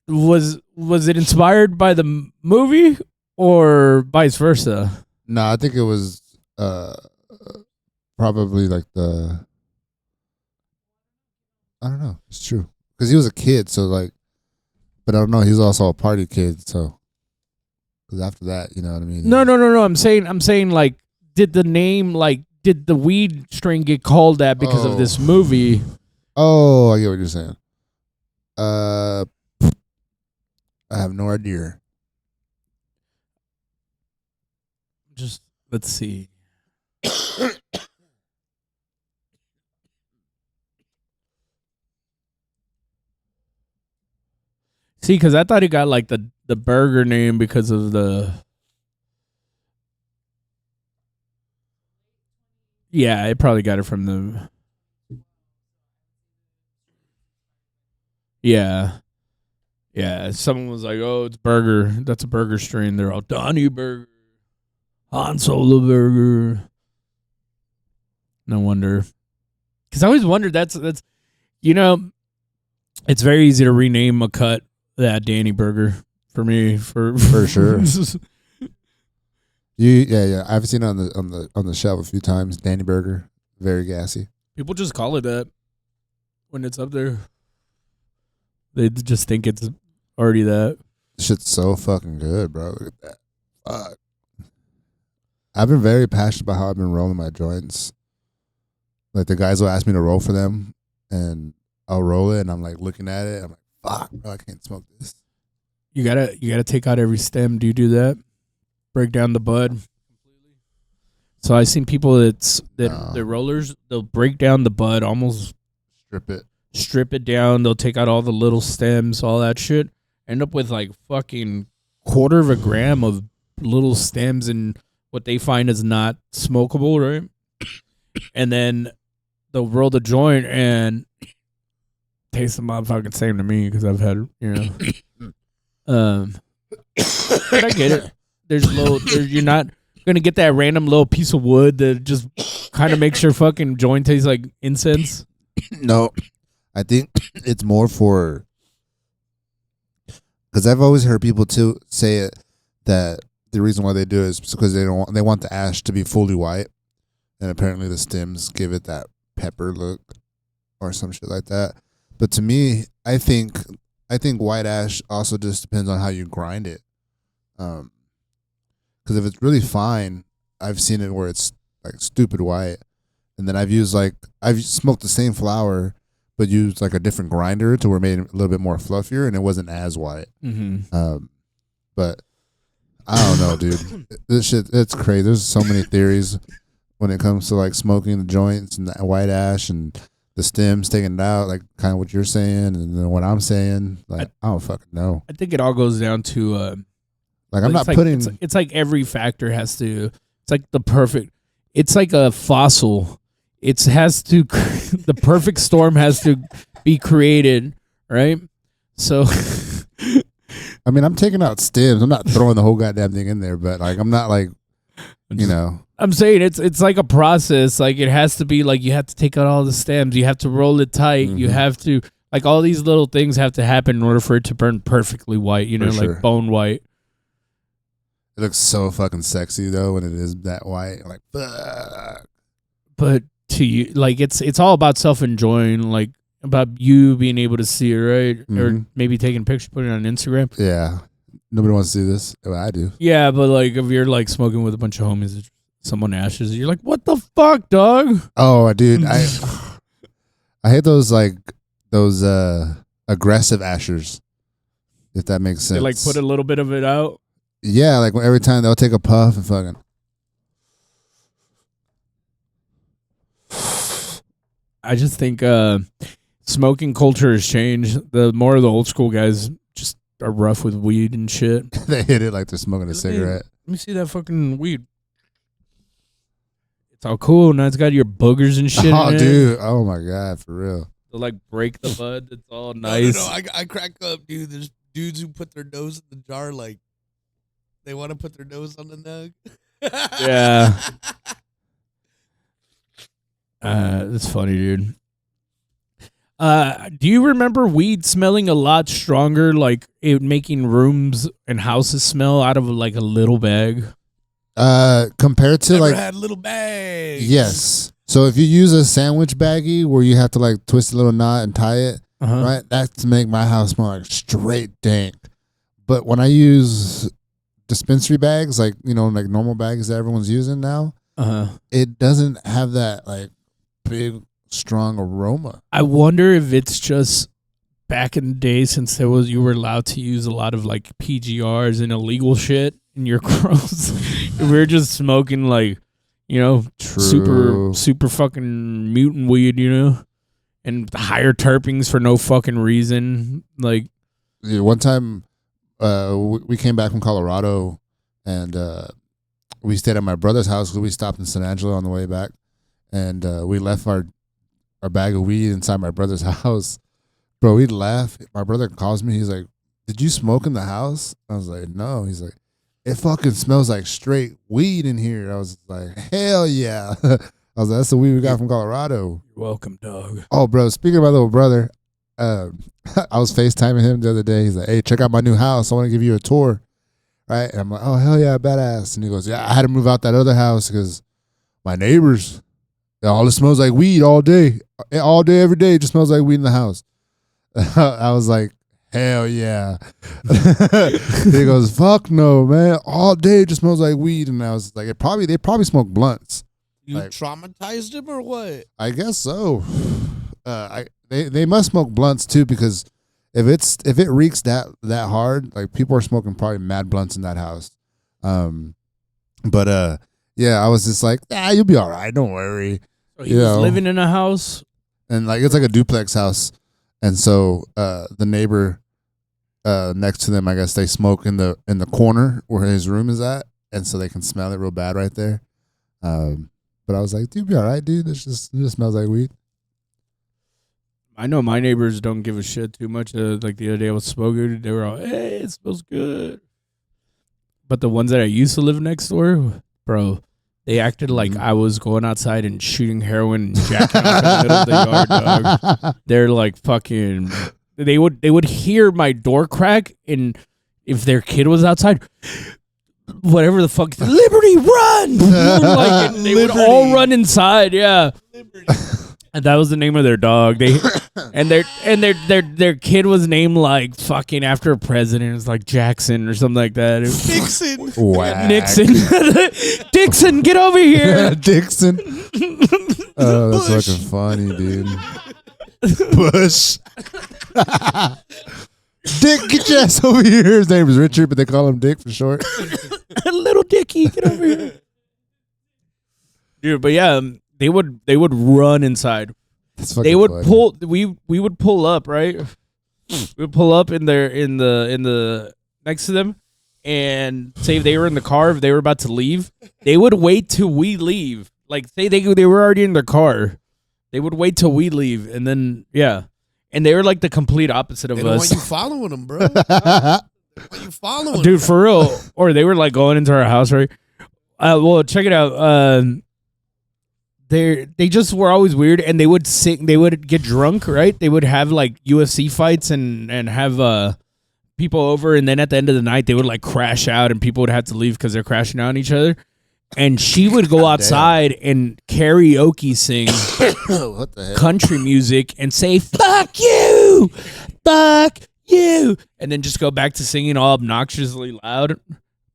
Was it inspired by the movie or vice versa? No, I think it was probably like I don't know. It's true. Because he was a kid, so like, but I don't know. He's also a party kid, so. Because after that, you know what I mean? No. I'm saying like, did the weed strain get called that because of this movie? Oh, I get what you're saying. I have no idea. Just let's see. See, because I thought he got like the burger name because of the. Yeah, it probably got it from the. Yeah. Yeah. Someone was like, oh, it's burger. That's a burger strain. They're all Donnie Burger, Han Solo Burger. No wonder. Because I always wondered, that's you know, it's very easy to rename a cut that Danny Burger for me. For sure. Yeah. I've seen it on the shelf a few times. Danny Burger, very gassy. People just call it that when it's up there. They just think it's already that. Shit's so fucking good, bro. Look at that. Fuck. I've been very passionate about how I've been rolling my joints. Like the guys will ask me to roll for them, and I'll roll it, and I'm like looking at it. I'm like, fuck, bro, I can't smoke this. You gotta take out every stem. Do you do that? Break down the bud. So I've seen people they're rollers. They'll break down the bud, almost strip it down. They'll take out all the little stems, all that shit. End up with like fucking 1/4 of a gram of little stems and what they find is not smokable, right? And then they'll roll the joint and taste the motherfucking same to me because I've had, but I get it. You're not gonna get that random little piece of wood that just kind of makes your fucking joint taste like incense. No, I think it's more for because I've always heard people too say it that the reason why they do it is because they want the ash to be fully white, and apparently the stems give it that pepper look or some shit like that. But to me, I think white ash also just depends on how you grind it. Because if it's really fine, I've seen it where it's like stupid white, and then I've smoked the same flower, but used like a different grinder to where it made it a little bit more fluffier, and it wasn't as white. Mm-hmm. But I don't know, dude. This shit, it's crazy. There's so many theories when it comes to like smoking the joints and the white ash and the stems taking it out, like kind of what you're saying and then what I'm saying. Like I don't fucking know. I think it all goes down to like I'm not like, putting. It's like every factor has to. It's like the perfect. It's like a fossil. It has to. The perfect storm has to be created, right? So. I mean, I'm taking out stems. I'm not throwing the whole goddamn thing in there, but like I'm not like, I'm saying it's like a process. Like it has to be like you have to take out all the stems. You have to roll it tight. Mm-hmm. You have to like all these little things have to happen in order for it to burn perfectly white. For sure. Like bone white. It looks so fucking sexy though when it is that white. Like fuck. But to you, like it's all about self-enjoying, like about you being able to see it, right? Or Mhm. maybe taking a picture, putting it on Instagram. Yeah. Nobody wants to do this. Well, I do. Yeah, but like if you're like smoking with a bunch of homies, someone ashes, you're like, what the fuck, dog? Oh, dude, I hate those aggressive ashers. If that makes sense. They like put a little bit of it out. Yeah, like every time they'll take a puff and fucking. I just think smoking culture has changed. The more of the old school guys just are rough with weed and shit. They hit it like they're smoking a cigarette. Let me see that fucking weed. It's all cool. Now it's got your boogers and shit. Oh, in it. dude. Oh, my God. For real. To like break the bud. It's all nice. No, I crack up, dude. There's dudes who put their nose in the jar like they want to put their nose on the nug. Yeah. That's funny, dude. Do you remember weed smelling a lot stronger, like it making rooms and houses smell out of like a little bag? Compared to Never like, had little bags. yes. So if you use a sandwich baggie where you have to like twist a little knot and tie it, Uh-huh. right? That's to make my house smell like straight dank. But when I use dispensary bags, like, you know, like normal bags that everyone's using now, it doesn't have that like big, strong aroma. I wonder if it's just back in the day, since you were allowed to use a lot of like PGRs and illegal shit in your grows. We were just smoking like, you know, True. super fucking mutant weed, you know, and higher terpenes for no fucking reason. Like, Yeah, one time, we came back from Colorado, and we stayed at my brother's house because we stopped in San Angelo on the way back, and we left our bag of weed inside my brother's house. Bro, we laugh. My brother calls me. He's like, "Did you smoke in the house?" I was like, "No." He's like, "It fucking smells like straight weed in here." I was like, "Hell yeah!" I was like, "That's the weed we got from Colorado." you're welcome, dog. Oh, bro, speaking of my little brother, I was FaceTiming him the other day. He's like, "Hey, check out my new house. I want to give you a tour." Right? And I'm like, "Oh, hell yeah, badass." And he goes, "Yeah, I had to move out that other house because my neighbors, all it smells like weed all day. All day, every day, it just smells like weed in the house." I was like, "Hell yeah." He goes, "Fuck no, man. All day it just smells like weed." And I was like, they probably smoke blunts. You Like- traumatized him or what? I guess so. They must smoke blunts too, because if it reeks that hard, like people are smoking probably mad blunts in that house. But yeah, I was just like, you'll be all right, don't worry. So he was living in a house. And like it's like a duplex house, and so the neighbor next to them, I guess they smoke in the corner where his room is at, and so they can smell it real bad right there. But I was like, "You'll be all right, dude. It just smells like weed." I know my neighbors don't give a shit too much. Like the other day I was smoking, they were all, "Hey, it smells good." But the ones that I used to live next door, bro, they acted like I was going outside and shooting heroin and jacking off in the middle of the yard, dog. They're like fucking. They would hear my door crack, and if their kid was outside, whatever the fuck, Liberty, run! Like, and they would all run inside, yeah. Liberty. And that was the name of their dog. Their kid was named like fucking after a president. It was like Jackson or something like that. It was Nixon. Whack. Nixon. Dixon, get over here. Dixon. Oh, that's Bush. fucking funny, dude. Bush. Dick, get your ass over here. His name is Richard, but they call him Dick for short. Little Dickie, get over here. Dude, but yeah, they would run inside. That's fucking They would funny. pull. We would pull up, right? We would pull up in the next to them, and say if they were in the car, if they were about to leave, they would wait till we leave. Like say they were already in their car, they would wait till we leave, and then yeah, and they were like the complete opposite of They don't want us, you following them, bro. They want you following dude, for real. Or they were like going into our house, right? Well, check it out. They just were always weird, and they would sing. They would get drunk, right? They would have like UFC fights and have people over, and then at the end of the night, they would like crash out, and people would have to leave because they're crashing out on each other. and she would go outside and karaoke sing What the hell? country music and say "fuck you, fuck you," and then just go back to singing all obnoxiously loud.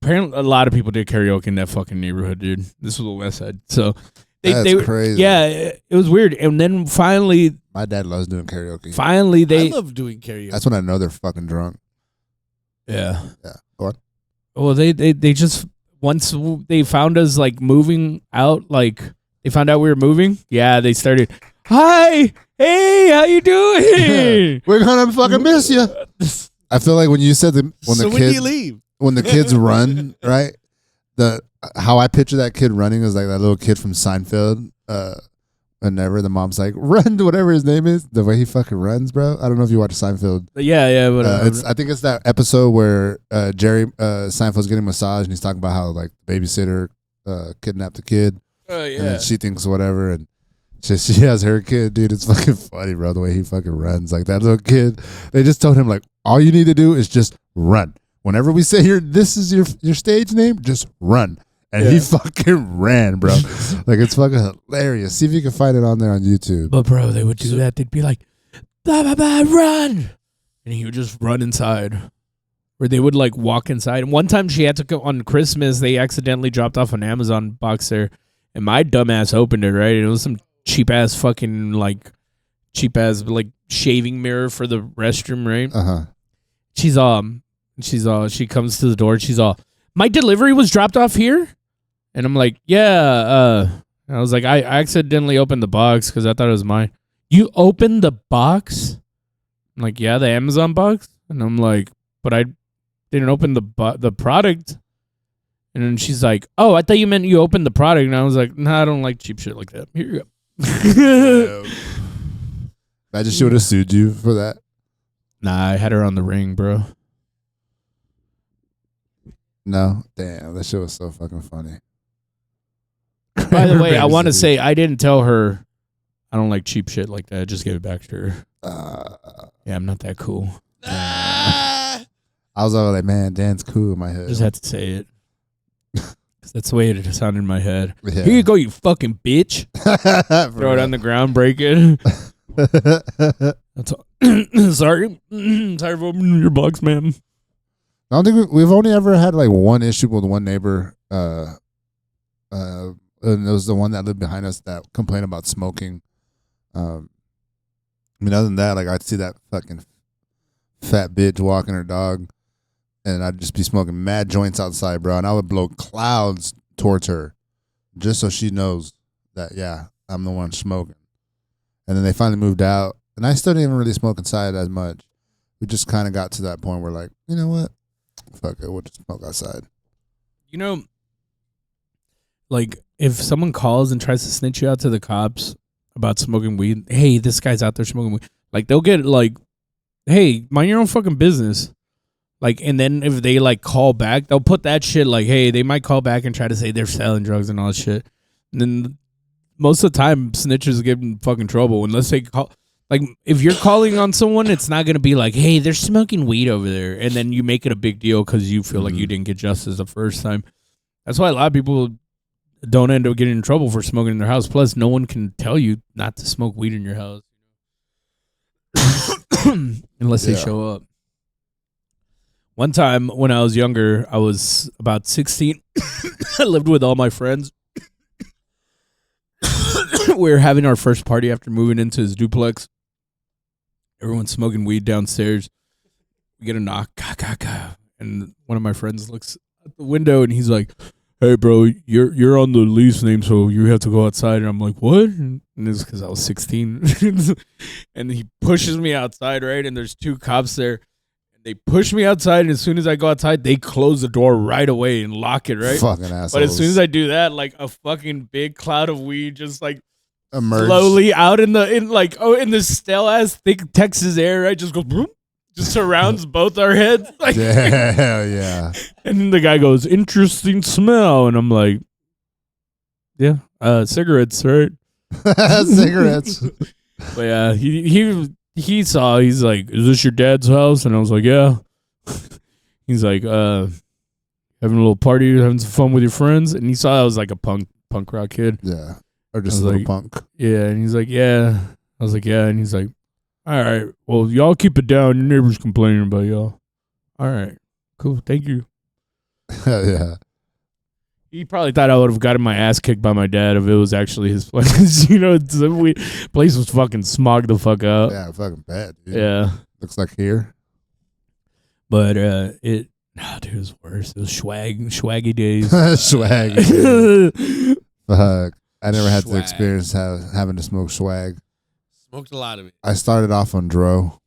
Apparently, a lot of people did karaoke in that fucking neighborhood, dude. This was the West Side, so That's crazy. Yeah, it was weird. And then finally, My dad loves doing karaoke. finally I they love doing karaoke. That's when I know they're fucking drunk. yeah. Yeah. Go on. Well, they just once they found us like moving out, like they found out we were moving. Yeah, they started. Hi, hey, how you doing? We're gonna fucking miss you. I feel like when you said when so the when do kid you leave? when the kids run, right? How I picture that kid running is like that little kid from Seinfeld. Whenever the mom's like, run to whatever his name is, the way he fucking runs, bro. I don't know if you watch Seinfeld. Yeah, but I think it's that episode where Jerry Seinfeld's getting a massage and he's talking about how like the babysitter kidnapped the kid. oh And then she thinks whatever, and she has her kid, dude. It's fucking funny, bro. The way he fucking runs, like that little kid. They just told him like, all you need to do is just run. Whenever we say this is your stage name, just run. And he fucking ran, bro. Like it's fucking hilarious. See if you can find it on there on YouTube. But bro, they would do that. They'd be like, blah, blah, blah, run, and he would just run inside. Or they would like walk inside. And one time she had to go on Christmas. They accidentally dropped off an Amazon box there, and my dumbass opened it. Right, and it was some cheap ass fucking like shaving mirror for the restroom. Right. She comes to the door. She's all, my delivery was dropped off here, and I'm like, yeah. I was like, I accidentally opened the box because I thought it was mine. You opened the box? I'm like, yeah, the Amazon box. And I'm like, but I didn't open the product. And then she's like, oh, I thought you meant you opened the product. And I was like, nah, I don't like cheap shit like that. Here you go. Imagine she would have sued you for that. Nah, I had her on the ring, bro. No, damn, that shit was so fucking funny. By the way, I want to say I didn't tell her I don't like cheap shit like that. I just gave it back to her. Yeah, I'm not that cool. I was all like, man, Dan's cool in my head. Just had to say it. 'Cause that's the way it sounded in my head. Yeah. Here you go, you fucking bitch. Throw it on the ground, break it. That's all. Sorry. Sorry for opening your box, ma'am. I don't think we've only ever had like one issue with one neighbor. And it was the one that lived behind us that complained about smoking. I mean, other than that, like I'd see that fucking fat bitch walking her dog, and I'd just be smoking mad joints outside, bro. And I would blow clouds towards her, just so she knows that yeah, I'm the one smoking. And then they finally moved out, and I still didn't even really smoke inside as much. We just kind of got to that point where like, you know what? Fuck it, we'll just smoke outside. You know, like if someone calls and tries to snitch you out to the cops about smoking weed, hey, this guy's out there smoking weed. Like they'll get like, hey, mind your own fucking business. Like, and then if they like call back, they'll put that shit like, hey, they might call back and try to say they're selling drugs and all that shit. And then most of the time, snitches get in fucking trouble unless they call. Like, if you're calling on someone, it's not going to be like, hey, they're smoking weed over there. And then you make it a big deal because you feel like you didn't get justice the first time. That's why a lot of people don't end up getting in trouble for smoking in their house. Plus, no one can tell you not to smoke weed in your house. Unless they show up. One time when I was younger, I was about 16. I lived with all my friends. We were having our first party after moving into his duplex. Everyone's smoking weed downstairs. We get a knock, and one of my friends looks at the window and he's like, "Hey, bro, you're on the lease name, so you have to go outside." And I'm like, "What?" And it's because I was 16. And he pushes me outside, right? And there's two cops there. And they push me outside, and as soon as I go outside, they close the door right away and lock it, right? Fucking assholes. But as soon as I do that, like a fucking big cloud of weed just like emerge slowly out in the stale ass thick Texas air, right? Just goes boom, just surrounds both our heads. Like, hell yeah. And then the guy goes, "Interesting smell," and I'm like, "Yeah, cigarettes, right?" Cigarettes. But yeah, he saw. He's like, "Is this your dad's house?" And I was like, "Yeah." He's like, having a little party, having some fun with your friends. And he saw I was like a punk rock kid. Yeah. Or just I a was little like, punk. Yeah, and he's like, yeah. I was like, yeah, and he's like, all right, well, y'all keep it down. Your neighbor's complaining about y'all. All right, cool, thank you. Yeah. He probably thought I would have gotten my ass kicked by my dad if it was actually his place. You know, place was fucking smogged the fuck out. Yeah, fucking bad, dude. Yeah. Looks like here. But dude, it was worse. It was swaggy days. Swag. Fuck. I never had to Swag. experience having to smoke swag. Smoked a lot of it. I started off on dro.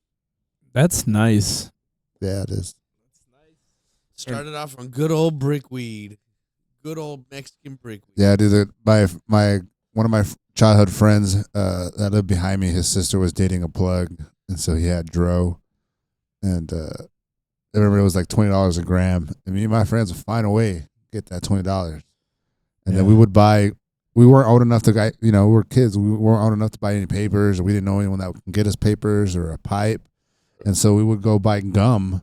That's nice. Yeah, it is. Started off on good old brick weed. Good old Mexican brick weed. Yeah, dude. One of my childhood friends that lived behind me, his sister was dating a plug, and so he had dro. And I remember it was like $20 a gram. And me and my friends would find a way to get that $20. And then we would buy. We weren't old enough to, we were kids. We weren't old enough to buy any papers, or we didn't know anyone that would get us papers or a pipe. And so we would go buy gum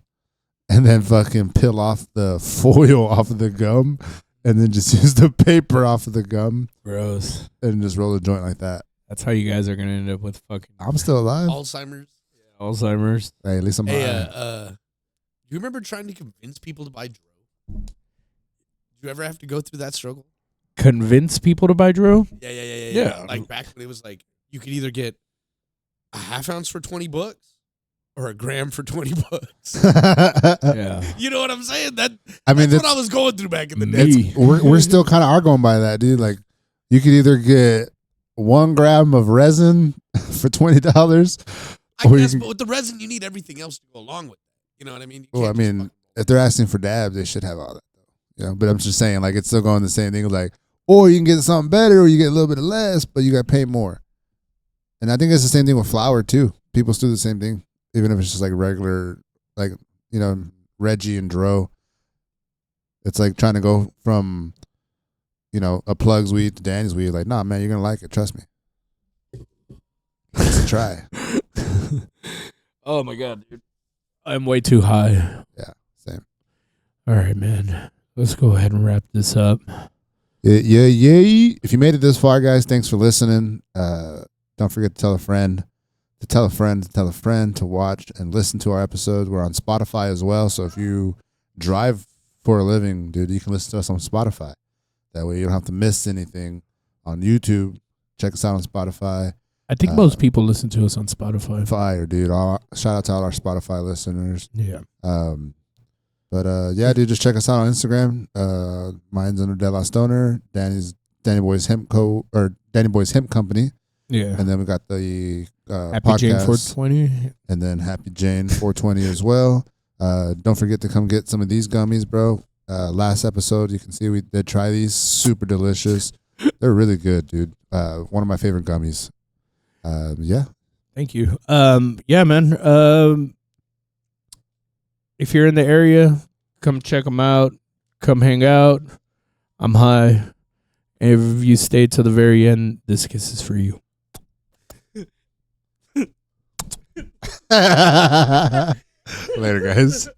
and then fucking peel off the foil off of the gum and then just use the paper off of the gum. Gross. And just roll a joint like that. That's how you guys are gonna end up with fucking I'm still alive. Alzheimer's. Alzheimer's. Hey, at least I'm Hey, alive. do you remember trying to convince people to buy dro? Did you ever have to go through that struggle? Convince people to buy dro? Yeah. Like back when it was like you could either get a half ounce for $20 or a gram for $20. Yeah. You know what I'm saying? I mean, That's what that's- I was going through back in the day. Me. we're still kind of are going by that, dude. Like, you could either get 1 gram of resin for $20. I Or you guess, can- but with the resin, you need everything else to go along with that. You know what I mean? You Well, I can't just mean, fucking- if they're asking for dabs, they should have all that, though. You know, but I'm just saying, like, it's still going the same thing. Like, or you can get something better, or you get a little bit less, but you got to pay more. And I think it's the same thing with flour too. People still do the same thing, even if it's just like regular, like, Reggie and Dro. It's like trying to go from, a plug's weed to Danny's weed. Like, nah, man, you're gonna like it. Trust me. It's a try. Oh my god, dude. I'm way too high. Yeah, same. All right, man. Let's go ahead and wrap this up. Yeah. If you made it this far, guys, thanks for listening. Don't forget to tell a friend, to tell a friend, to tell a friend to watch and listen to our episodes. We're on Spotify as well. So if you drive for a living, dude, you can listen to us on Spotify. That way you don't have to miss anything on YouTube. Check us out on Spotify. I think most people listen to us on Spotify. Fire, dude. Shout out to all our Spotify listeners. Yeah. Yeah, dude, just check us out on Instagram. Mine's under De La Stoner. Danny Boy's Hemp Company. Yeah. And then we got the Happy podcast, Jane 420. and then Happy Jane 420 as well. Don't forget to come get some of these gummies, bro. Last episode, you can see we did try these. Super delicious. They're really good, dude. One of my favorite gummies. Yeah. Thank you. Yeah, man. If you're in the area, come check them out. Come hang out. I'm high. And if you stay to the very end, this kiss is for you. Later, guys.